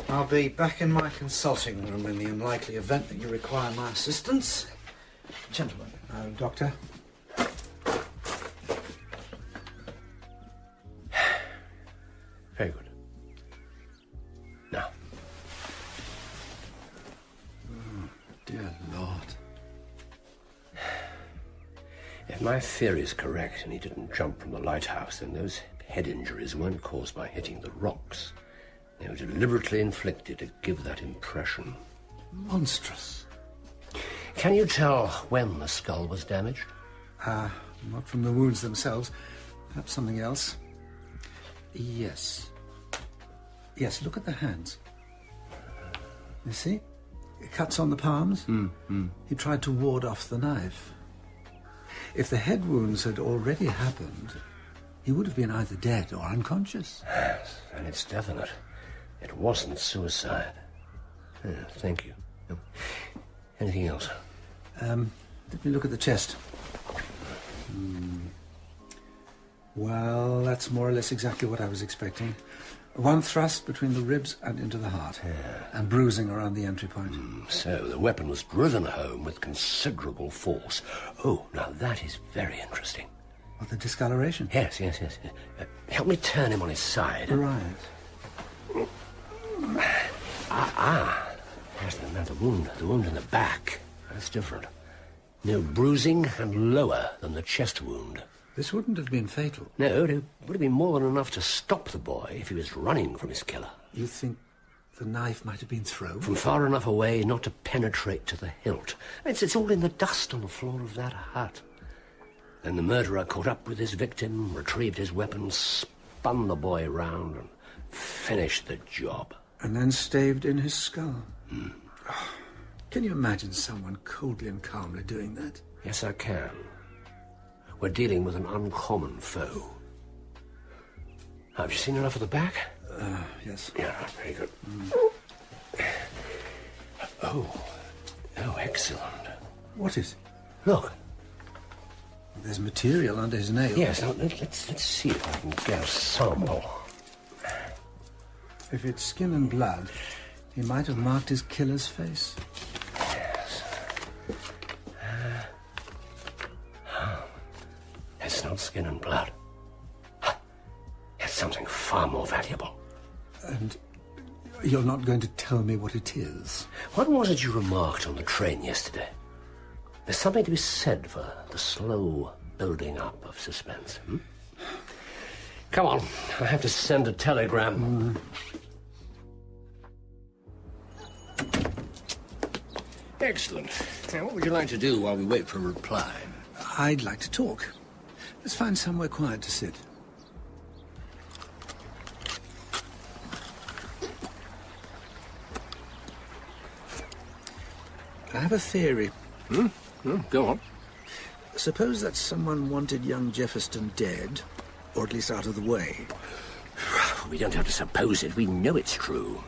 I'll be back in my consulting room in the unlikely event that you require my assistance. Gentlemen. Doctor? Very good. Now. Oh, dear Lord. If my theory is correct and he didn't jump from the lighthouse, then those head injuries weren't caused by hitting the rocks. They were deliberately inflicted to give that impression. Monstrous. Can you tell when the skull was damaged? Not from the wounds themselves. Perhaps something else. Yes. Yes, look at the hands. You see? Cuts on the palms. He tried to ward off the knife. If the head wounds had already happened, he would have been either dead or unconscious. Yes, and it's definite. It wasn't suicide. Thank you. Anything else? Let me look at the chest. Well, that's more or less exactly what I was expecting. One thrust between the ribs and into the heart. And bruising around the entry point. So the weapon was driven home with considerable force. Oh, now that is very interesting. What, the discoloration? Yes. Help me turn him on his side. Right. Yes, the wound in the back. That's different. No bruising and lower than the chest wound. This wouldn't have been fatal. No, it would have been more than enough to stop the boy if he was running from his killer. You think the knife might have been thrown? From far enough away not to penetrate to the hilt. It's all in the dust on the floor of that hut. Then the murderer caught up with his victim, retrieved his weapon, spun the boy round and finished the job. And then staved in his skull. Oh, can you imagine someone coldly and calmly doing that? Yes, I can. We're dealing with an uncommon foe. Have you seen enough of the back? Yes. Yeah, very good. Oh, excellent. What is it? Look. There's material under his nail. Yes, now let's see if I can get a sample. If it's skin and blood, he might have marked his killer's face. Yes. It's not skin and blood. It's something far more valuable. And you're not going to tell me what it is? What was it you remarked on the train yesterday? There's something to be said for the slow building up of suspense. Come on, I have to send a telegram. Excellent. Now, what would you like to do while we wait for a reply? I'd like to talk. Let's find somewhere quiet to sit. I have a theory. Go on. Suppose that someone wanted young Jefferson dead, or at least out of the way. We don't have to suppose it. We know it's true.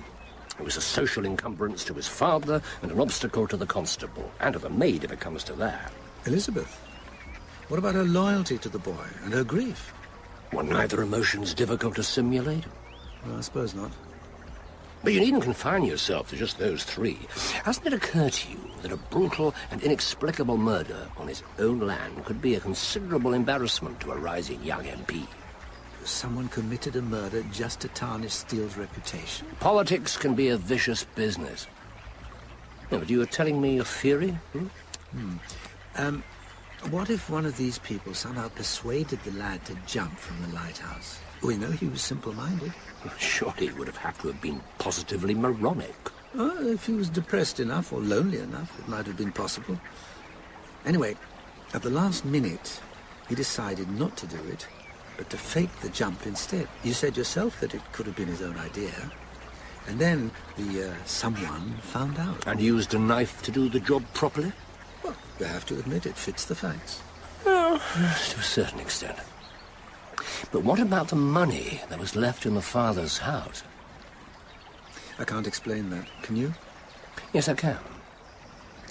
It was a social encumbrance to his father and an obstacle to the constable, and to the maid if it comes to that. Elizabeth? What about her loyalty to the boy and her grief? Were neither emotions difficult to simulate? Well, I suppose not. But you needn't confine yourself to just those three. Hasn't it occurred to you that a brutal and inexplicable murder on his own land could be a considerable embarrassment to a rising young MP? Someone committed a murder just to tarnish Steele's reputation. Politics can be a vicious business. No, but you were telling me your theory? What if one of these people somehow persuaded the lad to jump from the lighthouse? We know he was simple-minded. Surely it would have had to have been positively moronic. If he was depressed enough or lonely enough, it might have been possible. Anyway, at the last minute, he decided not to do it, but to fake the jump instead. You said yourself that it could have been his own idea. And then the someone found out. And used a knife to do the job properly? Well, you have to admit it fits the facts. Well, to a certain extent. But what about the money that was left in the father's house? I can't explain that. Can you? Yes, I can.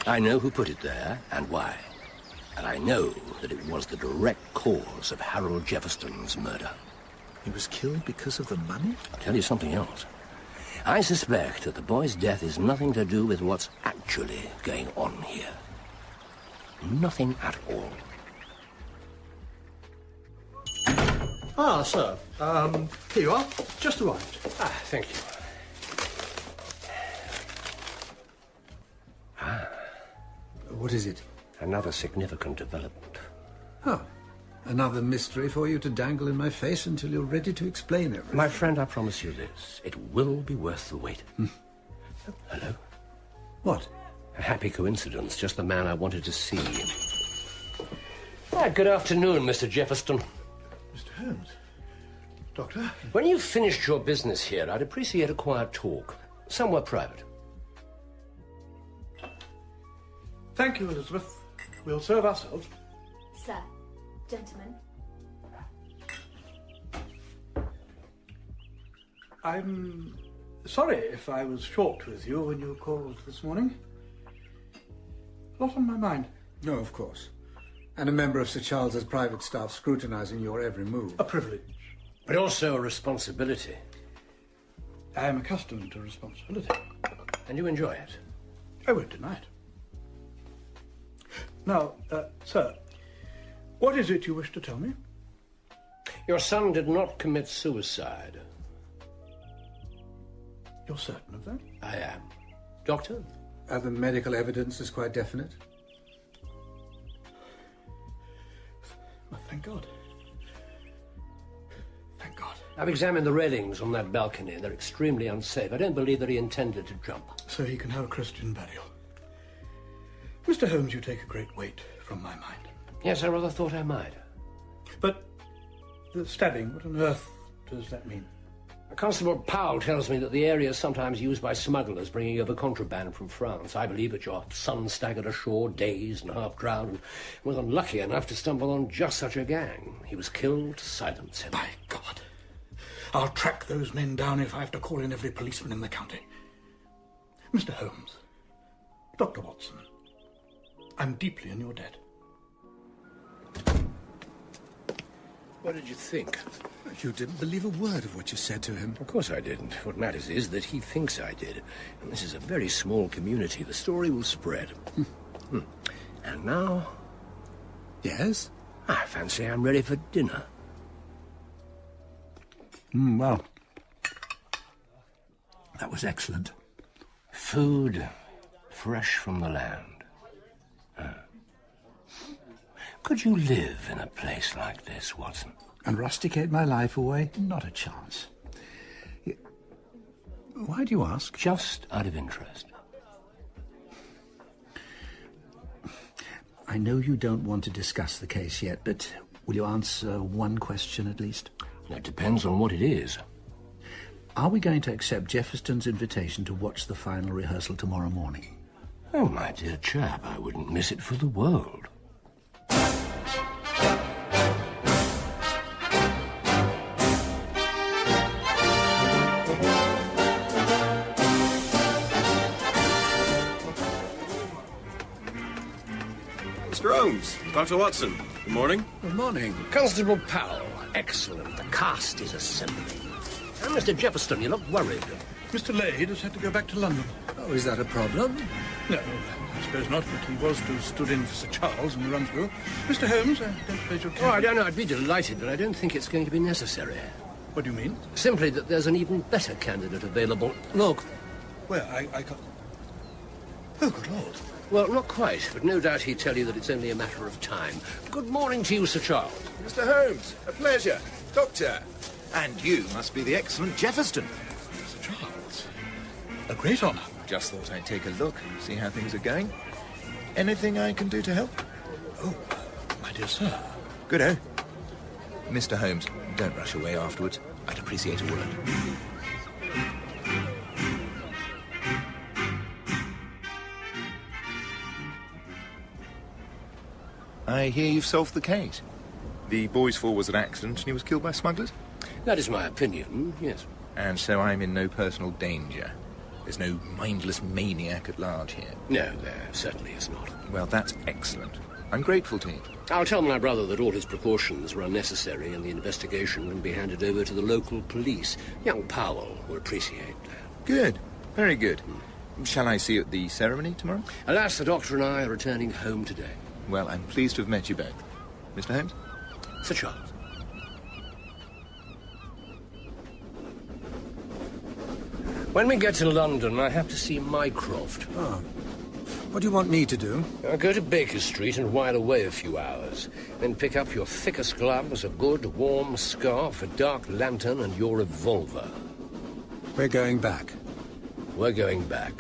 I know who put it there and why. And I know that it was the direct cause of Harold Jefferson's murder. He was killed because of the money? I'll tell you something else. I suspect that the boy's death is nothing to do with what's actually going on here. Nothing at all. Ah, sir. Here you are. Just arrived. Ah, thank you. What is it? Another significant development. Oh, another mystery for you to dangle in my face until you're ready to explain everything. My friend, I promise you this. It will be worth the wait. Oh, hello? What? A happy coincidence. Just the man I wanted to see. Good afternoon, Mr. Jefferson. Mr. Holmes. Doctor? When you've finished your business here, I'd appreciate a quiet talk. Somewhere private. Thank you, Elizabeth. We'll serve ourselves. Sir, gentlemen. I'm sorry if I was short with you when you called this morning. A lot on my mind. No, of course. And a member of Sir Charles's private staff scrutinising your every move. A privilege. But also a responsibility. I am accustomed to responsibility. And you enjoy it? I won't deny it. Now, sir, what is it you wish to tell me? Your son did not commit suicide. You're certain of that? I am. Doctor? The medical evidence is quite definite. Well, thank God. Thank God. I've examined the railings on that balcony. They're extremely unsafe. I don't believe that he intended to jump. So he can have a Christian burial. Mr. Holmes, you take a great weight from my mind. Yes, I rather thought I might. But the stabbing, what on earth does that mean? Constable Powell tells me that the area is sometimes used by smugglers bringing over contraband from France. I believe that your son staggered ashore, dazed and half drowned, and was unlucky enough to stumble on just such a gang. He was killed to silence him. By God. I'll track those men down if I have to call in every policeman in the county. Mr. Holmes, Dr. Watson, I'm deeply in your debt. What did you think? You didn't believe a word of what you said to him. Of course I didn't. What matters is that he thinks I did. And this is a very small community. The story will spread. And now? Yes? I fancy I'm ready for dinner. Well, that was excellent. Food fresh from the land. Could you live in a place like this, Watson? And rusticate my life away? Not a chance. Why do you ask? Just out of interest. I know you don't want to discuss the case yet, but will you answer one question at least? That depends on what it is. Are we going to accept Jefferson's invitation to watch the final rehearsal tomorrow morning? Oh, my dear chap, I wouldn't miss it for the world. Mr. Holmes, Dr. Watson, good morning. Good morning. Constable Powell, excellent. The cast is assembling. And Mr. Jefferson, you look worried. Mr. Lade has had to go back to London. Oh, is that a problem? No, I suppose not, but he was to have stood in for Sir Charles in the run-through. Mr. Holmes, I don't suppose you'll... Oh, I don't know. I'd be delighted, but I don't think it's going to be necessary. What do you mean? Simply that there's an even better candidate available. Look. Where? I can't... Oh, good Lord. Well, not quite, but no doubt he'd tell you that it's only a matter of time. Good morning to you, Sir Charles. Mr. Holmes, a pleasure. Doctor. And you must be the excellent Jefferson. Sir Charles. A great honour. Just thought I'd take a look, see how things are going. Anything I can do to help? Oh, my dear sir. Good-o. Mr. Holmes, don't rush away afterwards. I'd appreciate a word. I hear you've solved the case. The boy's fall was an accident and he was killed by smugglers? That is my opinion, yes. And so I'm in no personal danger. There's no mindless maniac at large here. No, there certainly is not. Well, that's excellent. I'm grateful to you. I'll tell my brother that all his precautions were unnecessary and the investigation can be handed over to the local police. Young Powell will appreciate that. Good. Very good. Shall I see you at the ceremony tomorrow? Alas, the doctor and I are returning home today. Well, I'm pleased to have met you both. Mr. Holmes? Sir Charles. When we get to London, I have to see Mycroft. Oh. What do you want me to do? I'll go to Baker Street and while away a few hours. Then pick up your thickest gloves, a good, warm scarf, a dark lantern, and your revolver. We're going back. We're going back.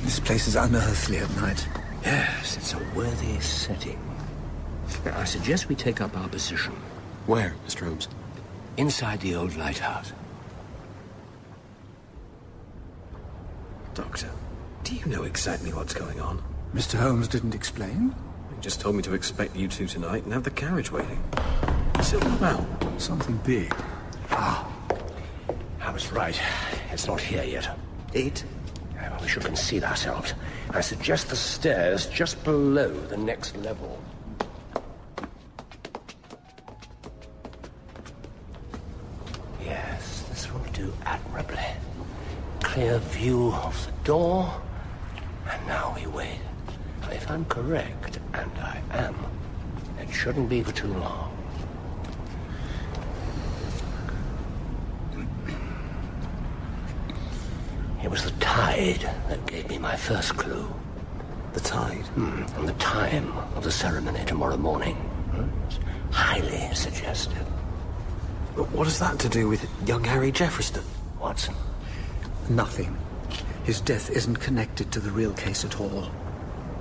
This place is unearthly at night. Yes, it's a worthy setting. Now, I suggest we take up our position. Where, Mr. Holmes? Inside the Old Lighthouse. Doctor, do you know exactly what's going on? Mr. Holmes didn't explain? He just told me to expect you two tonight and have the carriage waiting. What's it all about? Something big. Ah, I was right. It's not here yet. It? Well, we should conceal ourselves. I suggest the stairs just below the next level. Yes, this will do admirably. Clear view of the door. And now we wait. Now, if I'm correct, and I am, it shouldn't be for too long. It was the tide that gave me my first clue. The tide? And the time of the ceremony tomorrow morning. It's highly suggestive. But what has that to do with young Harry Jefferson? Watson? Nothing. His death isn't connected to the real case at all.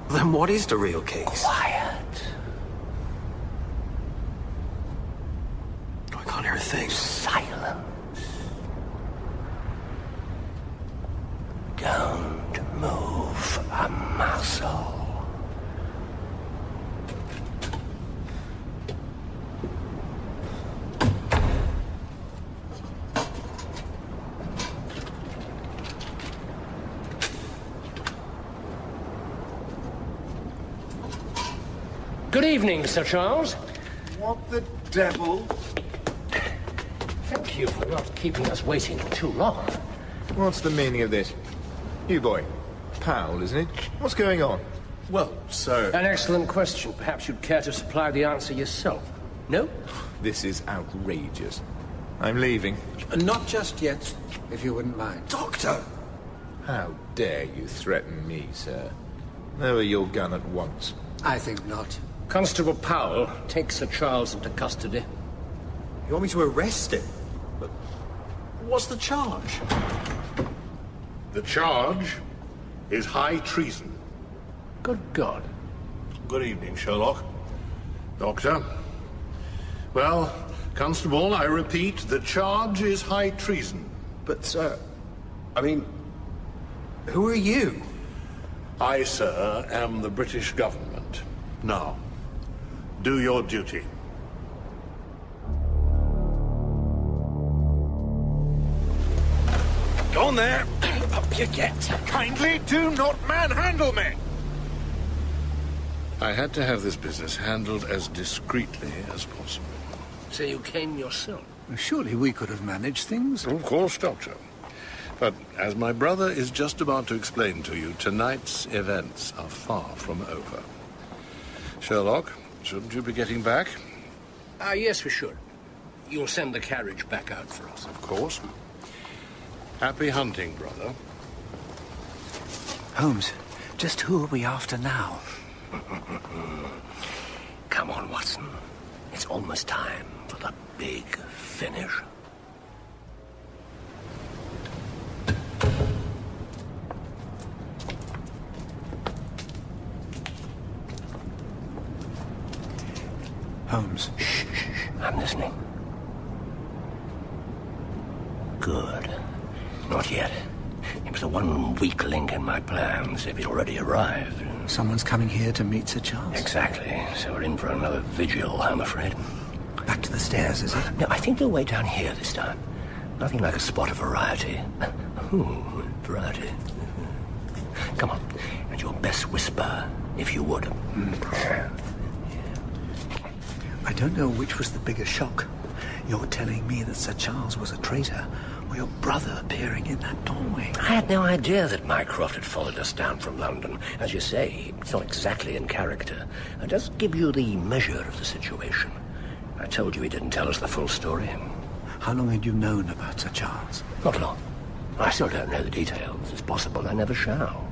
Then what is the real case? Quiet. I can't hear a thing. Silence. Don't move a muscle. Good evening, Sir Charles. What the devil? Thank you for not keeping us waiting too long. What's the meaning of this? You boy. Powell, isn't it? What's going on? Well, sir... An excellent question. Perhaps you'd care to supply the answer yourself. No? This is outrageous. I'm leaving. Not just yet, if you wouldn't mind. Doctor! How dare you threaten me, sir? Lower your gun at once. I think not. Constable Powell, take Sir Charles into custody. You want me to arrest him? But what's the charge? The charge is high treason. Good God. Good evening, Sherlock. Doctor. Well, Constable, I repeat, the charge is high treason. But, sir, I mean, who are you? I, sir, am the British government. Now, do your duty. Go on there. Up you get. Kindly do not manhandle me. I had to have this business handled as discreetly as possible. So you came yourself? Surely we could have managed things. Of course, Doctor. But as my brother is just about to explain to you, tonight's events are far from over. Sherlock, shouldn't you be getting back? Yes, we should. You'll send the carriage back out for us. Of course. Happy hunting, brother. Holmes, just who are we after now? Come on, Watson. It's almost time for the big finish. Holmes. Shh. I'm listening. Good. Not yet. It was the one weak link in my plans if he'd already arrived. Someone's coming here to meet Sir Charles. Exactly. So we're in for another vigil, I'm afraid. Back to the stairs, is it? No, I think we'll wait down here this time. Nothing like a spot of variety. Ooh, variety. Come on, and your best whisper, if you would. I don't know which was the bigger shock. You're telling me that Sir Charles was a traitor, or your brother appearing in that doorway. I had no idea that Mycroft had followed us down from London. As you say, it's not exactly in character. It does give you the measure of the situation. I told you he didn't tell us the full story. How long had you known about Sir Charles? Not long. I still don't know the details. It's possible I never shall.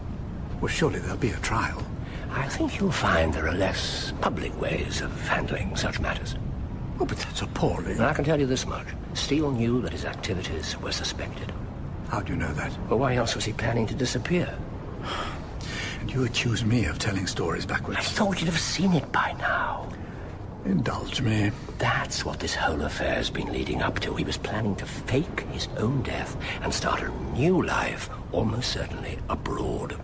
Well, surely there'll be a trial. I think you'll find there are less public ways of handling such matters. Oh, but that's appalling. I can tell you this much. Steele knew that his activities were suspected. How do you know that? Well, why else was he planning to disappear? And you accuse me of telling stories backwards. I thought you'd have seen it by now. Indulge me. That's what this whole affair's been leading up to. He was planning to fake his own death and start a new life, almost certainly abroad.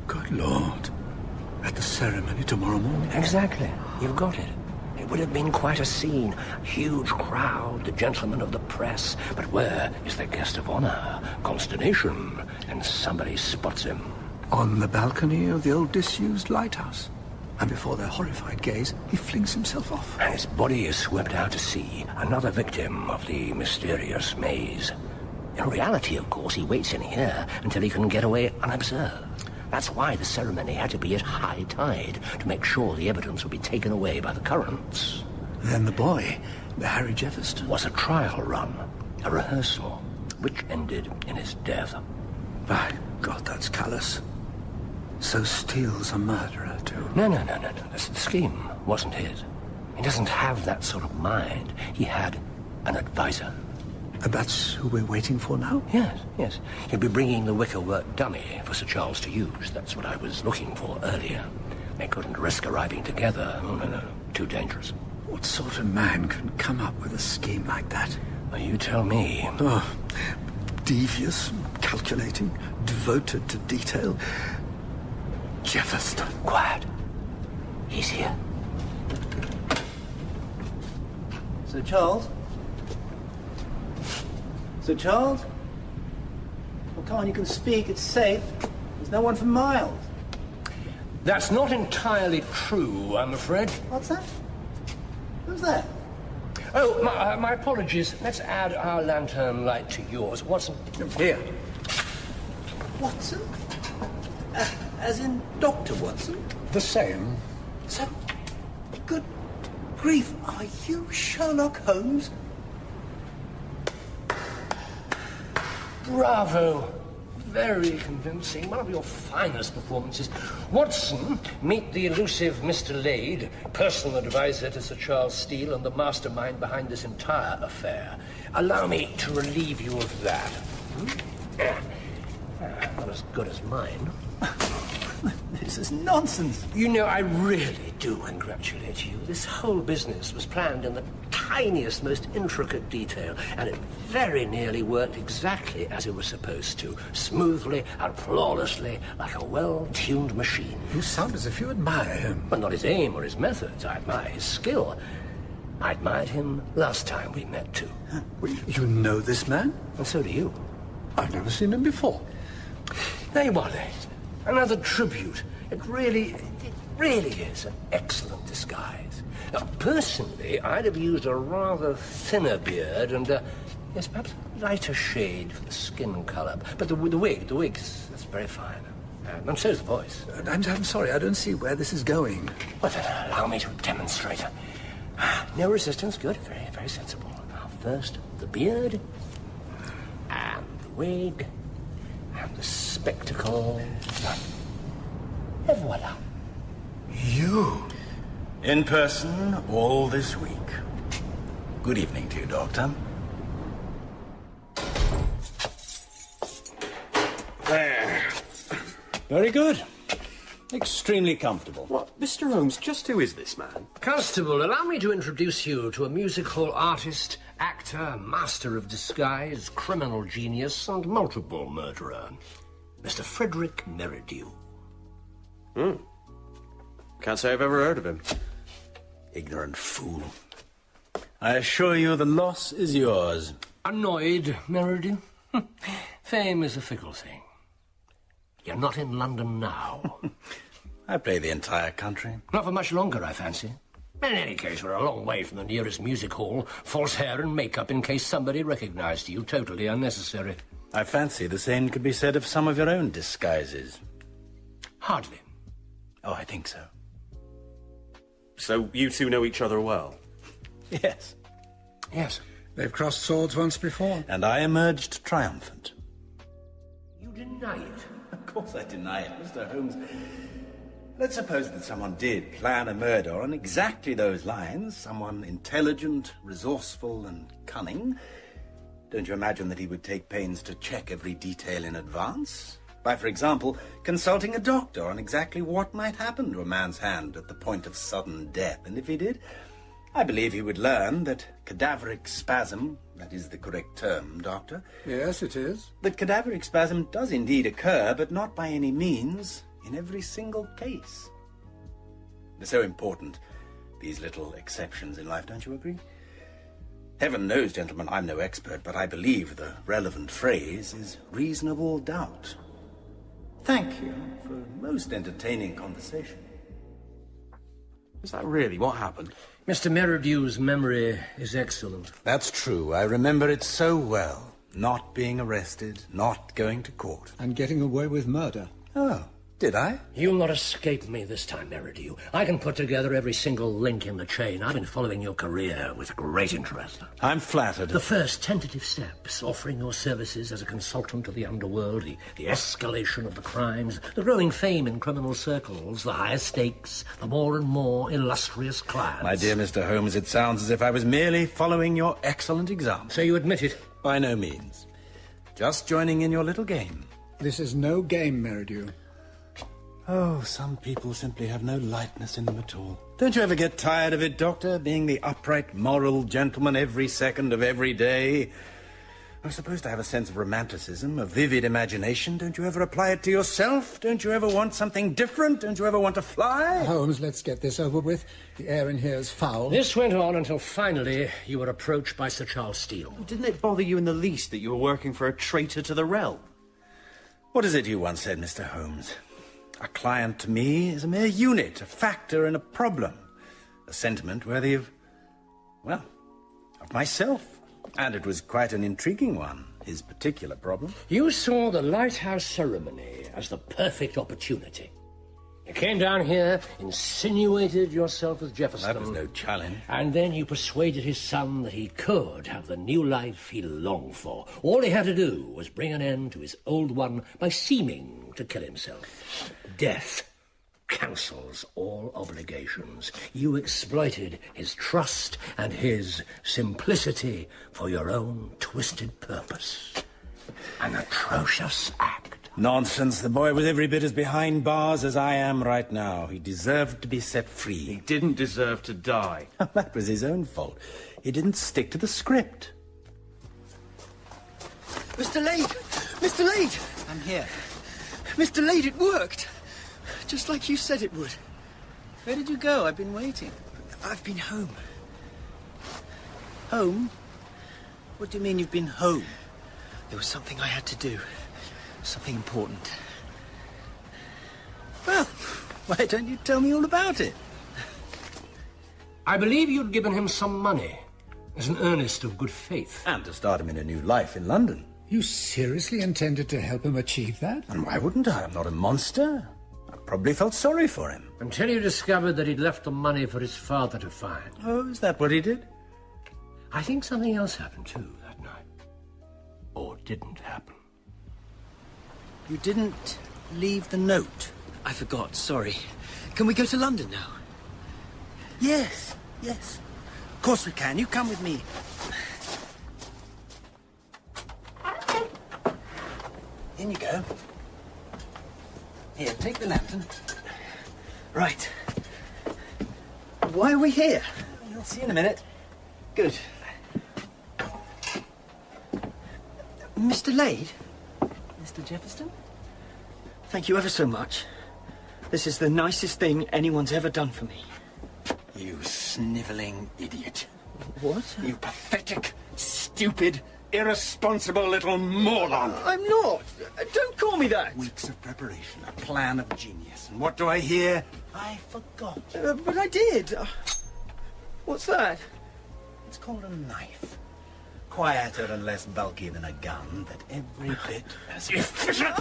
Good Lord. At the ceremony tomorrow morning? Exactly. You've got it. It would have been quite a scene. Huge crowd, the gentlemen of the press. But where is the guest of honor? Consternation. And somebody spots him. On the balcony of the old disused lighthouse. And before their horrified gaze, he flings himself off. And his body is swept out to sea, another victim of the mysterious maze. In reality, of course, he waits in here until he can get away unobserved. That's why the ceremony had to be at high tide, to make sure the evidence would be taken away by the currents. Then the boy, the Harry Jefferson, was a trial run, a rehearsal, which ended in his death. By God, that's callous. So Steele's a murderer, too. No. The scheme wasn't his. He doesn't have that sort of mind. He had an advisor. And that's who we're waiting for now? Yes. He'll be bringing the wicker work dummy for Sir Charles to use. That's what I was looking for earlier. They couldn't risk arriving together. Oh, no. Too dangerous. What sort of man can come up with a scheme like that? Well, you tell me. Oh, devious, calculating, devoted to detail. Jefferson. Quiet. He's here. Sir Charles? Sir Charles? Well, come on, you can speak. It's safe. There's no one for miles. That's not entirely true, I'm afraid. What's that? Who's that? Oh, my apologies. Let's add our lantern light to yours. Watson. Here. Watson? As in Dr. Watson? The same. So, good grief, are you Sherlock Holmes? Bravo. Very convincing. One of your finest performances. Watson, meet the elusive Mr. Lade, personal advisor to Sir Charles Steele and the mastermind behind this entire affair. Allow me to relieve you of that. Not as good as mine. This is nonsense. You know, I really do congratulate you. This whole business was planned in the tiniest, most intricate detail, and it very nearly worked exactly as it was supposed to. Smoothly and flawlessly, like a well-tuned machine. You sound as if you admire him. But not his aim or his methods. I admire his skill. I admired him last time we met, too. Well, you know this man? And so do you. I've never seen him before. There you are, Lade. Another tribute. It really is an excellent disguise. Now, personally, I'd have used a rather thinner beard and, yes, perhaps a lighter shade for the skin colour. But the wig's that's very fine. And so's the voice. I'm sorry, I don't see where this is going. Well, then, allow me to demonstrate. No resistance, good, very, very sensible. Now, first, the beard, and the wig, and the spectacles. Et voila. You? In person all this week. Good evening to you, Doctor. There. Very good. Extremely comfortable. What? Mr. Holmes, just who is this man? Constable, allow me to introduce you to a music hall artist, actor, master of disguise, criminal genius, and multiple murderer. Mr. Frederick Merridew. Can't say I've ever heard of him. Ignorant fool. I assure you the loss is yours. Annoyed, Merrity? Fame is a fickle thing. You're not in London now. I play the entire country. Not for much longer, I fancy. In any case, we're a long way from the nearest music hall. False hair and makeup in case somebody recognized you. Totally unnecessary. I fancy the same could be said of some of your own disguises. Hardly. Oh, I think so. So you two know each other well? Yes. Yes. They've crossed swords once before. And I emerged triumphant. You deny it? Of course I deny it, Mr. Holmes. Let's suppose that someone did plan a murder on exactly those lines. Someone intelligent, resourceful, and cunning. Don't you imagine that he would take pains to check every detail in advance? By, for example, consulting a doctor on exactly what might happen to a man's hand at the point of sudden death. And if he did, I believe he would learn that cadaveric spasm, that is the correct term, Doctor. Yes, it is. That cadaveric spasm does indeed occur, but not by any means in every single case. They're so important, these little exceptions in life, don't you agree? Heaven knows, gentlemen, I'm no expert, but I believe the relevant phrase is reasonable doubt. Thank you for a most entertaining conversation. Is that really what happened? Mr. Merridew's memory is excellent. That's true. I remember it so well. Not being arrested, not going to court. And getting away with murder. Oh, did I? You'll not escape me this time, Merridew. I can put together every single link in the chain. I've been following your career with great interest. I'm flattered. The first tentative steps, offering your services as a consultant to the underworld, the escalation of the crimes, the growing fame in criminal circles, the higher stakes, the more and more illustrious clients. My dear Mr. Holmes, it sounds as if I was merely following your excellent example. So you admit it? By no means. Just joining in your little game. This is no game, Merridew. Oh, some people simply have no lightness in them at all. Don't you ever get tired of it, Doctor, being the upright, moral gentleman every second of every day? I'm supposed to have a sense of romanticism, a vivid imagination. Don't you ever apply it to yourself? Don't you ever want something different? Don't you ever want to fly? Holmes, let's get this over with. The air in here is foul. This went on until finally you were approached by Sir Charles Steele. Didn't it bother you in the least that you were working for a traitor to the realm? What is it you once said, Mr. Holmes? A client to me is a mere unit, a factor in a problem. A sentiment worthy of, well, of myself. And it was quite an intriguing one, his particular problem. You saw the lighthouse ceremony as the perfect opportunity. You came down here, insinuated yourself with Jefferson. That was no challenge. And then you persuaded his son that he could have the new life he longed for. All he had to do was bring an end to his old one by seeming to kill himself. Death cancels all obligations. You exploited his trust and his simplicity for your own twisted purpose. An atrocious act. Nonsense. The boy was every bit as behind bars as I am right now. He deserved to be set free. He didn't deserve to die. That was his own fault. He didn't stick to the script. Mr. Lade! Mr. Lade! I'm here. Mr. Lade, it worked! Just like you said it would. Where did you go? I've been waiting. I've been home. Home? What do you mean you've been home? There was something I had to do. Something important. Well, why don't you tell me all about it? I believe you'd given him some money as an earnest of good faith. And to start him in a new life in London. You seriously intended to help him achieve that? And why wouldn't I? I'm not a monster. I probably felt sorry for him. Until you discovered that he'd left the money for his father to find. Oh, is that what he did? I think something else happened too that night. Or didn't happen. You didn't leave the note. I forgot, sorry. Can we go to London now? Yes, yes. Of course we can. You come with me. In you go. Here, take the lantern. Right. Why are we here? You'll see in a minute. Good. Mr. Lade? Mr. Jefferson? Thank you ever so much. This is the nicest thing anyone's ever done for me. You snivelling idiot. What? You pathetic, stupid, irresponsible little moron. I'm not. Don't call me that. Weeks of preparation, a plan of genius. And what do I hear? I forgot. But I did. What's that? It's called a knife. Quieter and less bulky than a gun, but every bit as efficient.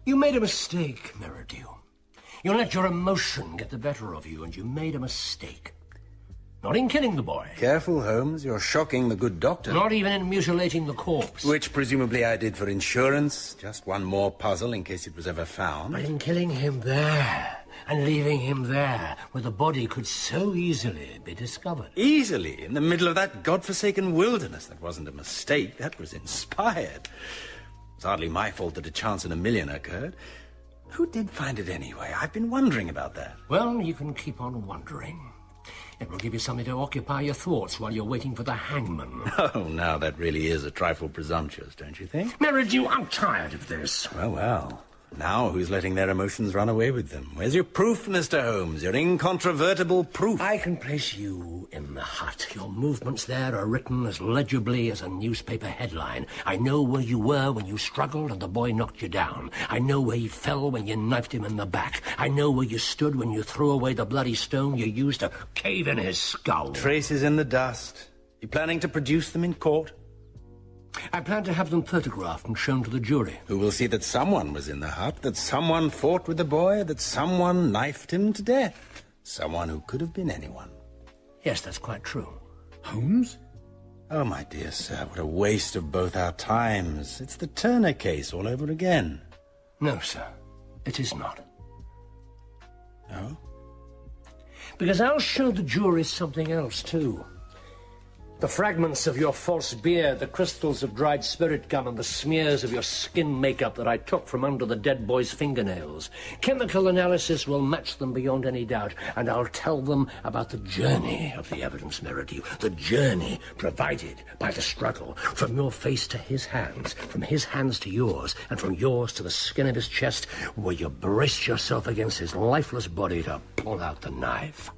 You made a mistake, Merridew. You let your emotion get the better of you, and you made a mistake. Not in killing the boy. Careful, Holmes. You're shocking the good doctor. Not even in mutilating the corpse. Which presumably I did for insurance. Just one more puzzle in case it was ever found. But in killing him there, and leaving him there, where the body could so easily be discovered. Easily? In the middle of that godforsaken wilderness? That wasn't a mistake. That was inspired. It's hardly my fault that a chance in a million occurred. Who did find it anyway? I've been wondering about that. Well, you can keep on wondering. It will give you something to occupy your thoughts while you're waiting for the hangman. Oh, now that really is a trifle presumptuous, don't you think? Merridew, I'm tired of this. Well. Now who's letting their emotions run away with them? Where's your proof, Mr. Holmes? Your incontrovertible proof? I can place you in the hut. Your movements there are written as legibly as a newspaper headline. I know where you were when you struggled and the boy knocked you down. I know where he fell when you knifed him in the back. I know where you stood when you threw away the bloody stone you used to cave in his skull. Traces in the dust. You planning to produce them in court? I plan to have them photographed and shown to the jury. Who will see that someone was in the hut, that someone fought with the boy, that someone knifed him to death. Someone who could have been anyone. Yes, that's quite true. Holmes? Oh, my dear sir, what a waste of both our times. It's the Turner case all over again. No, sir, it is not. No? Because I'll show the jury something else, too. The fragments of your false beard, the crystals of dried spirit gum, and the smears of your skin makeup that I took from under the dead boy's fingernails. Chemical analysis will match them beyond any doubt, and I'll tell them about the journey of the evidence, Merridew. The journey provided by the struggle, from your face to his hands, from his hands to yours, and from yours to the skin of his chest, where you braced yourself against his lifeless body to pull out the knife.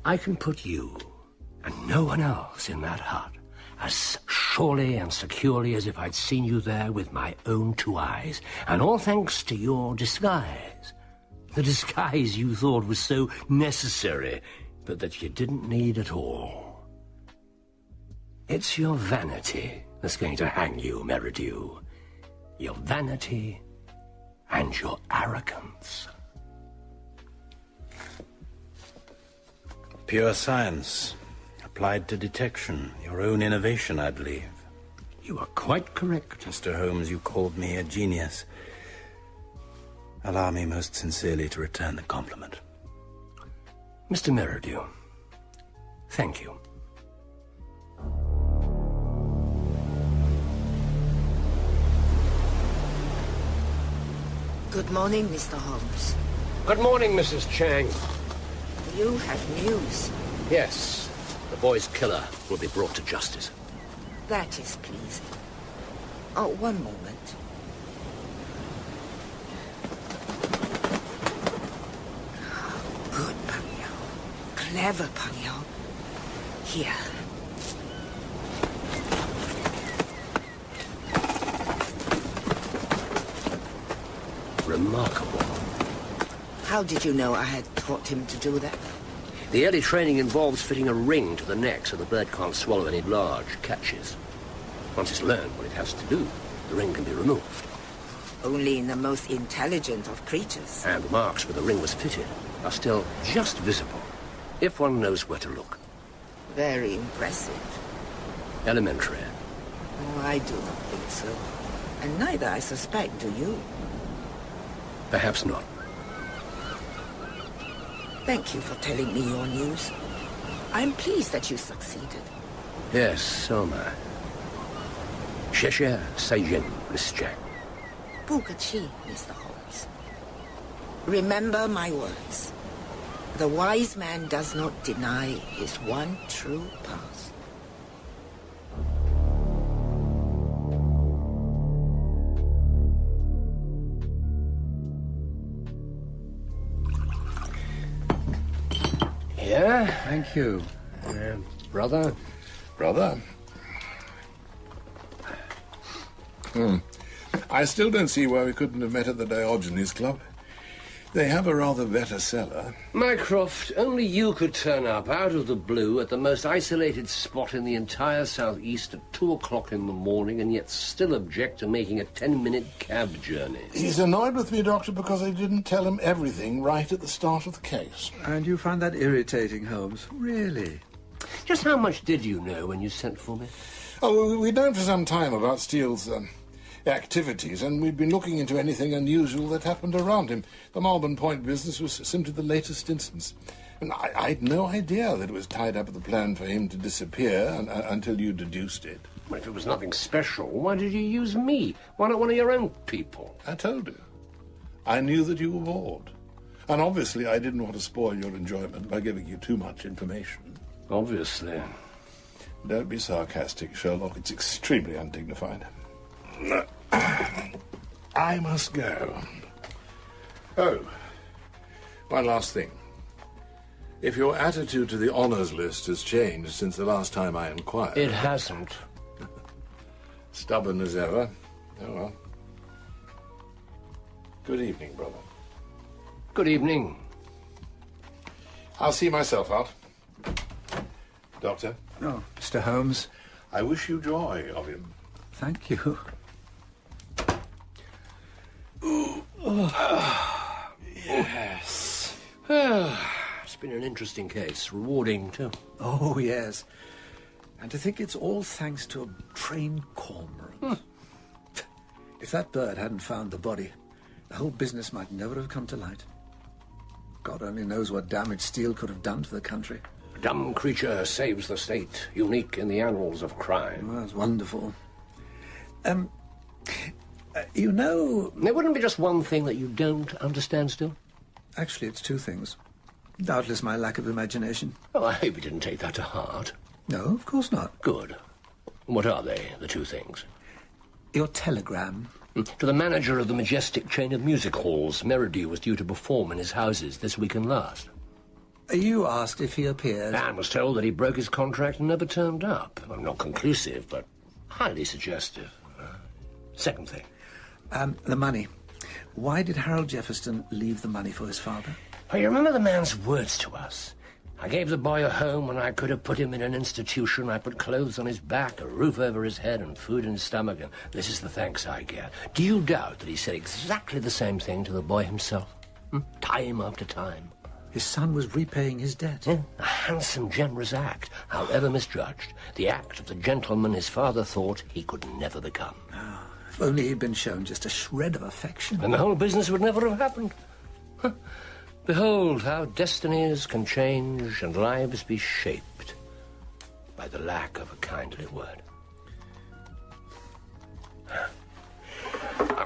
I can put you and no one else in that hut as surely and securely as if I'd seen you there with my own two eyes, and all thanks to your disguise. The disguise you thought was so necessary, but that you didn't need at all. It's your vanity that's going to hang you, Merridew. Your vanity and your arrogance. Pure science. Applied to detection. Your own innovation, I believe. You are quite correct. Mr. Holmes, you called me a genius. Allow me most sincerely to return the compliment. Mr. Merridew, thank you. Good morning, Mr. Holmes. Good morning, Mrs. Chang. You have news. Yes. The boy's killer will be brought to justice. That is pleasing. Oh, one moment. Good, Powell. Clever, Powell. Here. Remarkable. How did you know I had taught him to do that? The early training involves fitting a ring to the neck so the bird can't swallow any large catches. Once it's learned what it has to do, the ring can be removed. Only in the most intelligent of creatures. And the marks where the ring was fitted are still just visible, if one knows where to look. Very impressive. Elementary. Oh, I do not think so. And neither, I suspect, do you. Perhaps not. Thank you for telling me your news. I'm pleased that you succeeded. Yes, so am I. Sheshe Sayin, Miss Jack. Bukachi, Mr. Holmes. Remember my words. The wise man does not deny his one true path. sir. Thank you. Brother. Brother? I still don't see why we couldn't have met at the Diogenes Club. They have a rather better cellar. Mycroft, only you could turn up out of the blue at the most isolated spot in the entire southeast at 2 o'clock in the morning and yet still object to making a 10-minute cab journey. He's annoyed with me, Doctor, because I didn't tell him everything right at the start of the case. And you find that irritating, Holmes? Really? Just how much did you know when you sent for me? Oh, we'd known for some time about Steele's activities, and we'd been looking into anything unusual that happened around him. The Marlbourne Point business was simply the latest instance. And I'd no idea that it was tied up with the plan for him to disappear until you deduced it. Well, if it was nothing special, why did you use me? Why not one of your own people? I told you. I knew that you were bored. And obviously I didn't want to spoil your enjoyment by giving you too much information. Obviously. Don't be sarcastic, Sherlock. It's extremely undignified. I must go. Oh, one last thing. If your attitude to the honours list has changed since the last time I inquired... It hasn't. Stubborn as ever. Oh, well. Good evening, brother. Good evening. I'll see myself out. Doctor? Oh, Mr. Holmes. I wish you joy of him. Thank you. Yes. It's been an interesting case. Rewarding, too. Oh, yes. And to think it's all thanks to a trained cormorant. If that bird hadn't found the body, the whole business might never have come to light. God only knows what damage Steele could have done to the country. A dumb creature saves the state, unique in the annals of crime. Well, that's wonderful. You know... There wouldn't be just one thing that you don't understand still? Actually, it's two things. Doubtless my lack of imagination. Oh, I hope you didn't take that to heart. No, of course not. Good. What are they, the two things? Your telegram. To the manager of the majestic chain of music halls, Merrison was due to perform in his houses this week and last. You asked if he appeared. And was told that he broke his contract and never turned up. Well, not conclusive, but highly suggestive. Second thing. The money. Why did Harold Jefferson leave the money for his father? Oh, you remember the man's words to us? I gave the boy a home when I could have put him in an institution. I put clothes on his back, a roof over his head, and food in his stomach, and this is the thanks I get. Do you doubt that he said exactly the same thing to the boy himself? Time after time. His son was repaying his debt. A handsome, generous act, however misjudged. The act of the gentleman his father thought he could never become. If only he'd been shown just a shred of affection. And the whole business would never have happened. Behold how destinies can change and lives be shaped by the lack of a kindly word.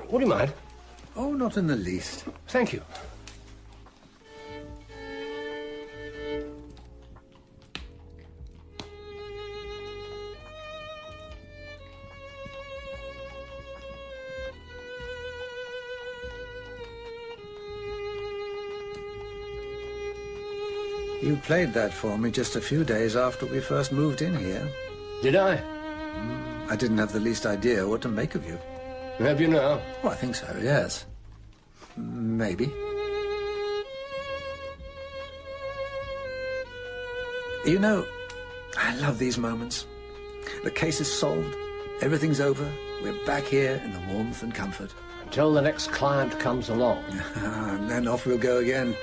Would you mind? Oh, not in the least. Thank you. You played that for me just a few days after we first moved in here. Did I? I didn't have the least idea what to make of you. Have you now? Oh, I think so, yes. Maybe. You know, I love these moments. The case is solved, everything's over, we're back here in the warmth and comfort. Until the next client comes along. And then off we'll go again.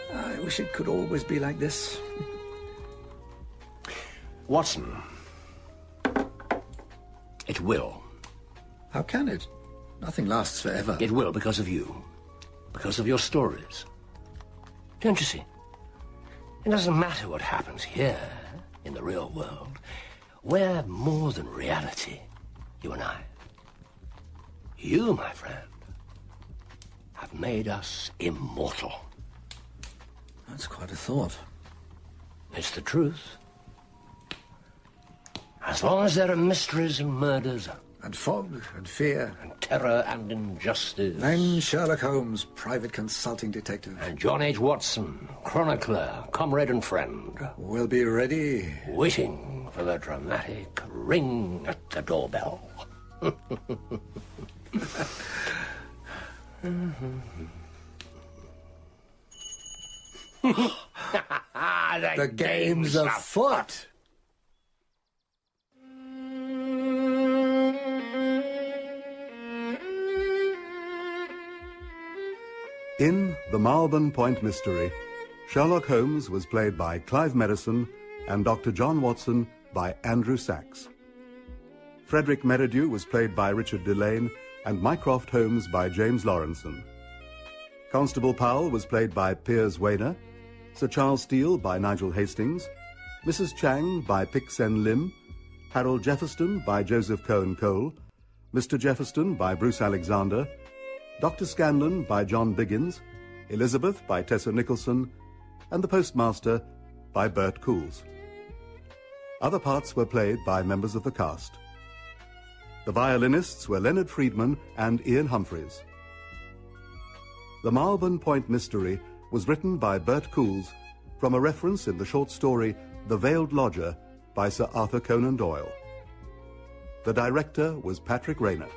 I wish it could always be like this. Watson, it will. How can it? Nothing lasts forever. It will because of you. Because of your stories. Don't you see? It doesn't matter what happens here in the real world. We're more than reality, you and I. You, my friend, have made us immortal. That's quite a thought. It's the truth. As long as there are mysteries and murders... and fog and fear. And terror and injustice. I'm Sherlock Holmes, private consulting detective. And John H. Watson, chronicler, comrade and friend. We'll be ready. Waiting for the dramatic ring at the doorbell. The game's afoot. In The Marlbourne Point Mystery, Sherlock Holmes was played by Clive Merrison and Dr. John Watson by Andrew Sachs. Frederick Merridew was played by Richard Delane and Mycroft Holmes by James Lawrenson. Constable Powell was played by Piers Wayner, Sir Charles Steele by Nigel Hastings, Mrs. Chang by Pick Sen Lim, Harold Jefferson by Joseph Cohen Cole, Mr. Jefferson by Bruce Alexander, Dr. Scanlon by John Biggins, Elizabeth by Tessa Nicholson, and the Postmaster by Bert Coules. Other parts were played by members of the cast. The violinists were Leonard Friedman and Ian Humphreys. The Marlbourne Point Mystery was written by Bert Coules from a reference in the short story The Veiled Lodger by Sir Arthur Conan Doyle. The director was Patrick Rayner.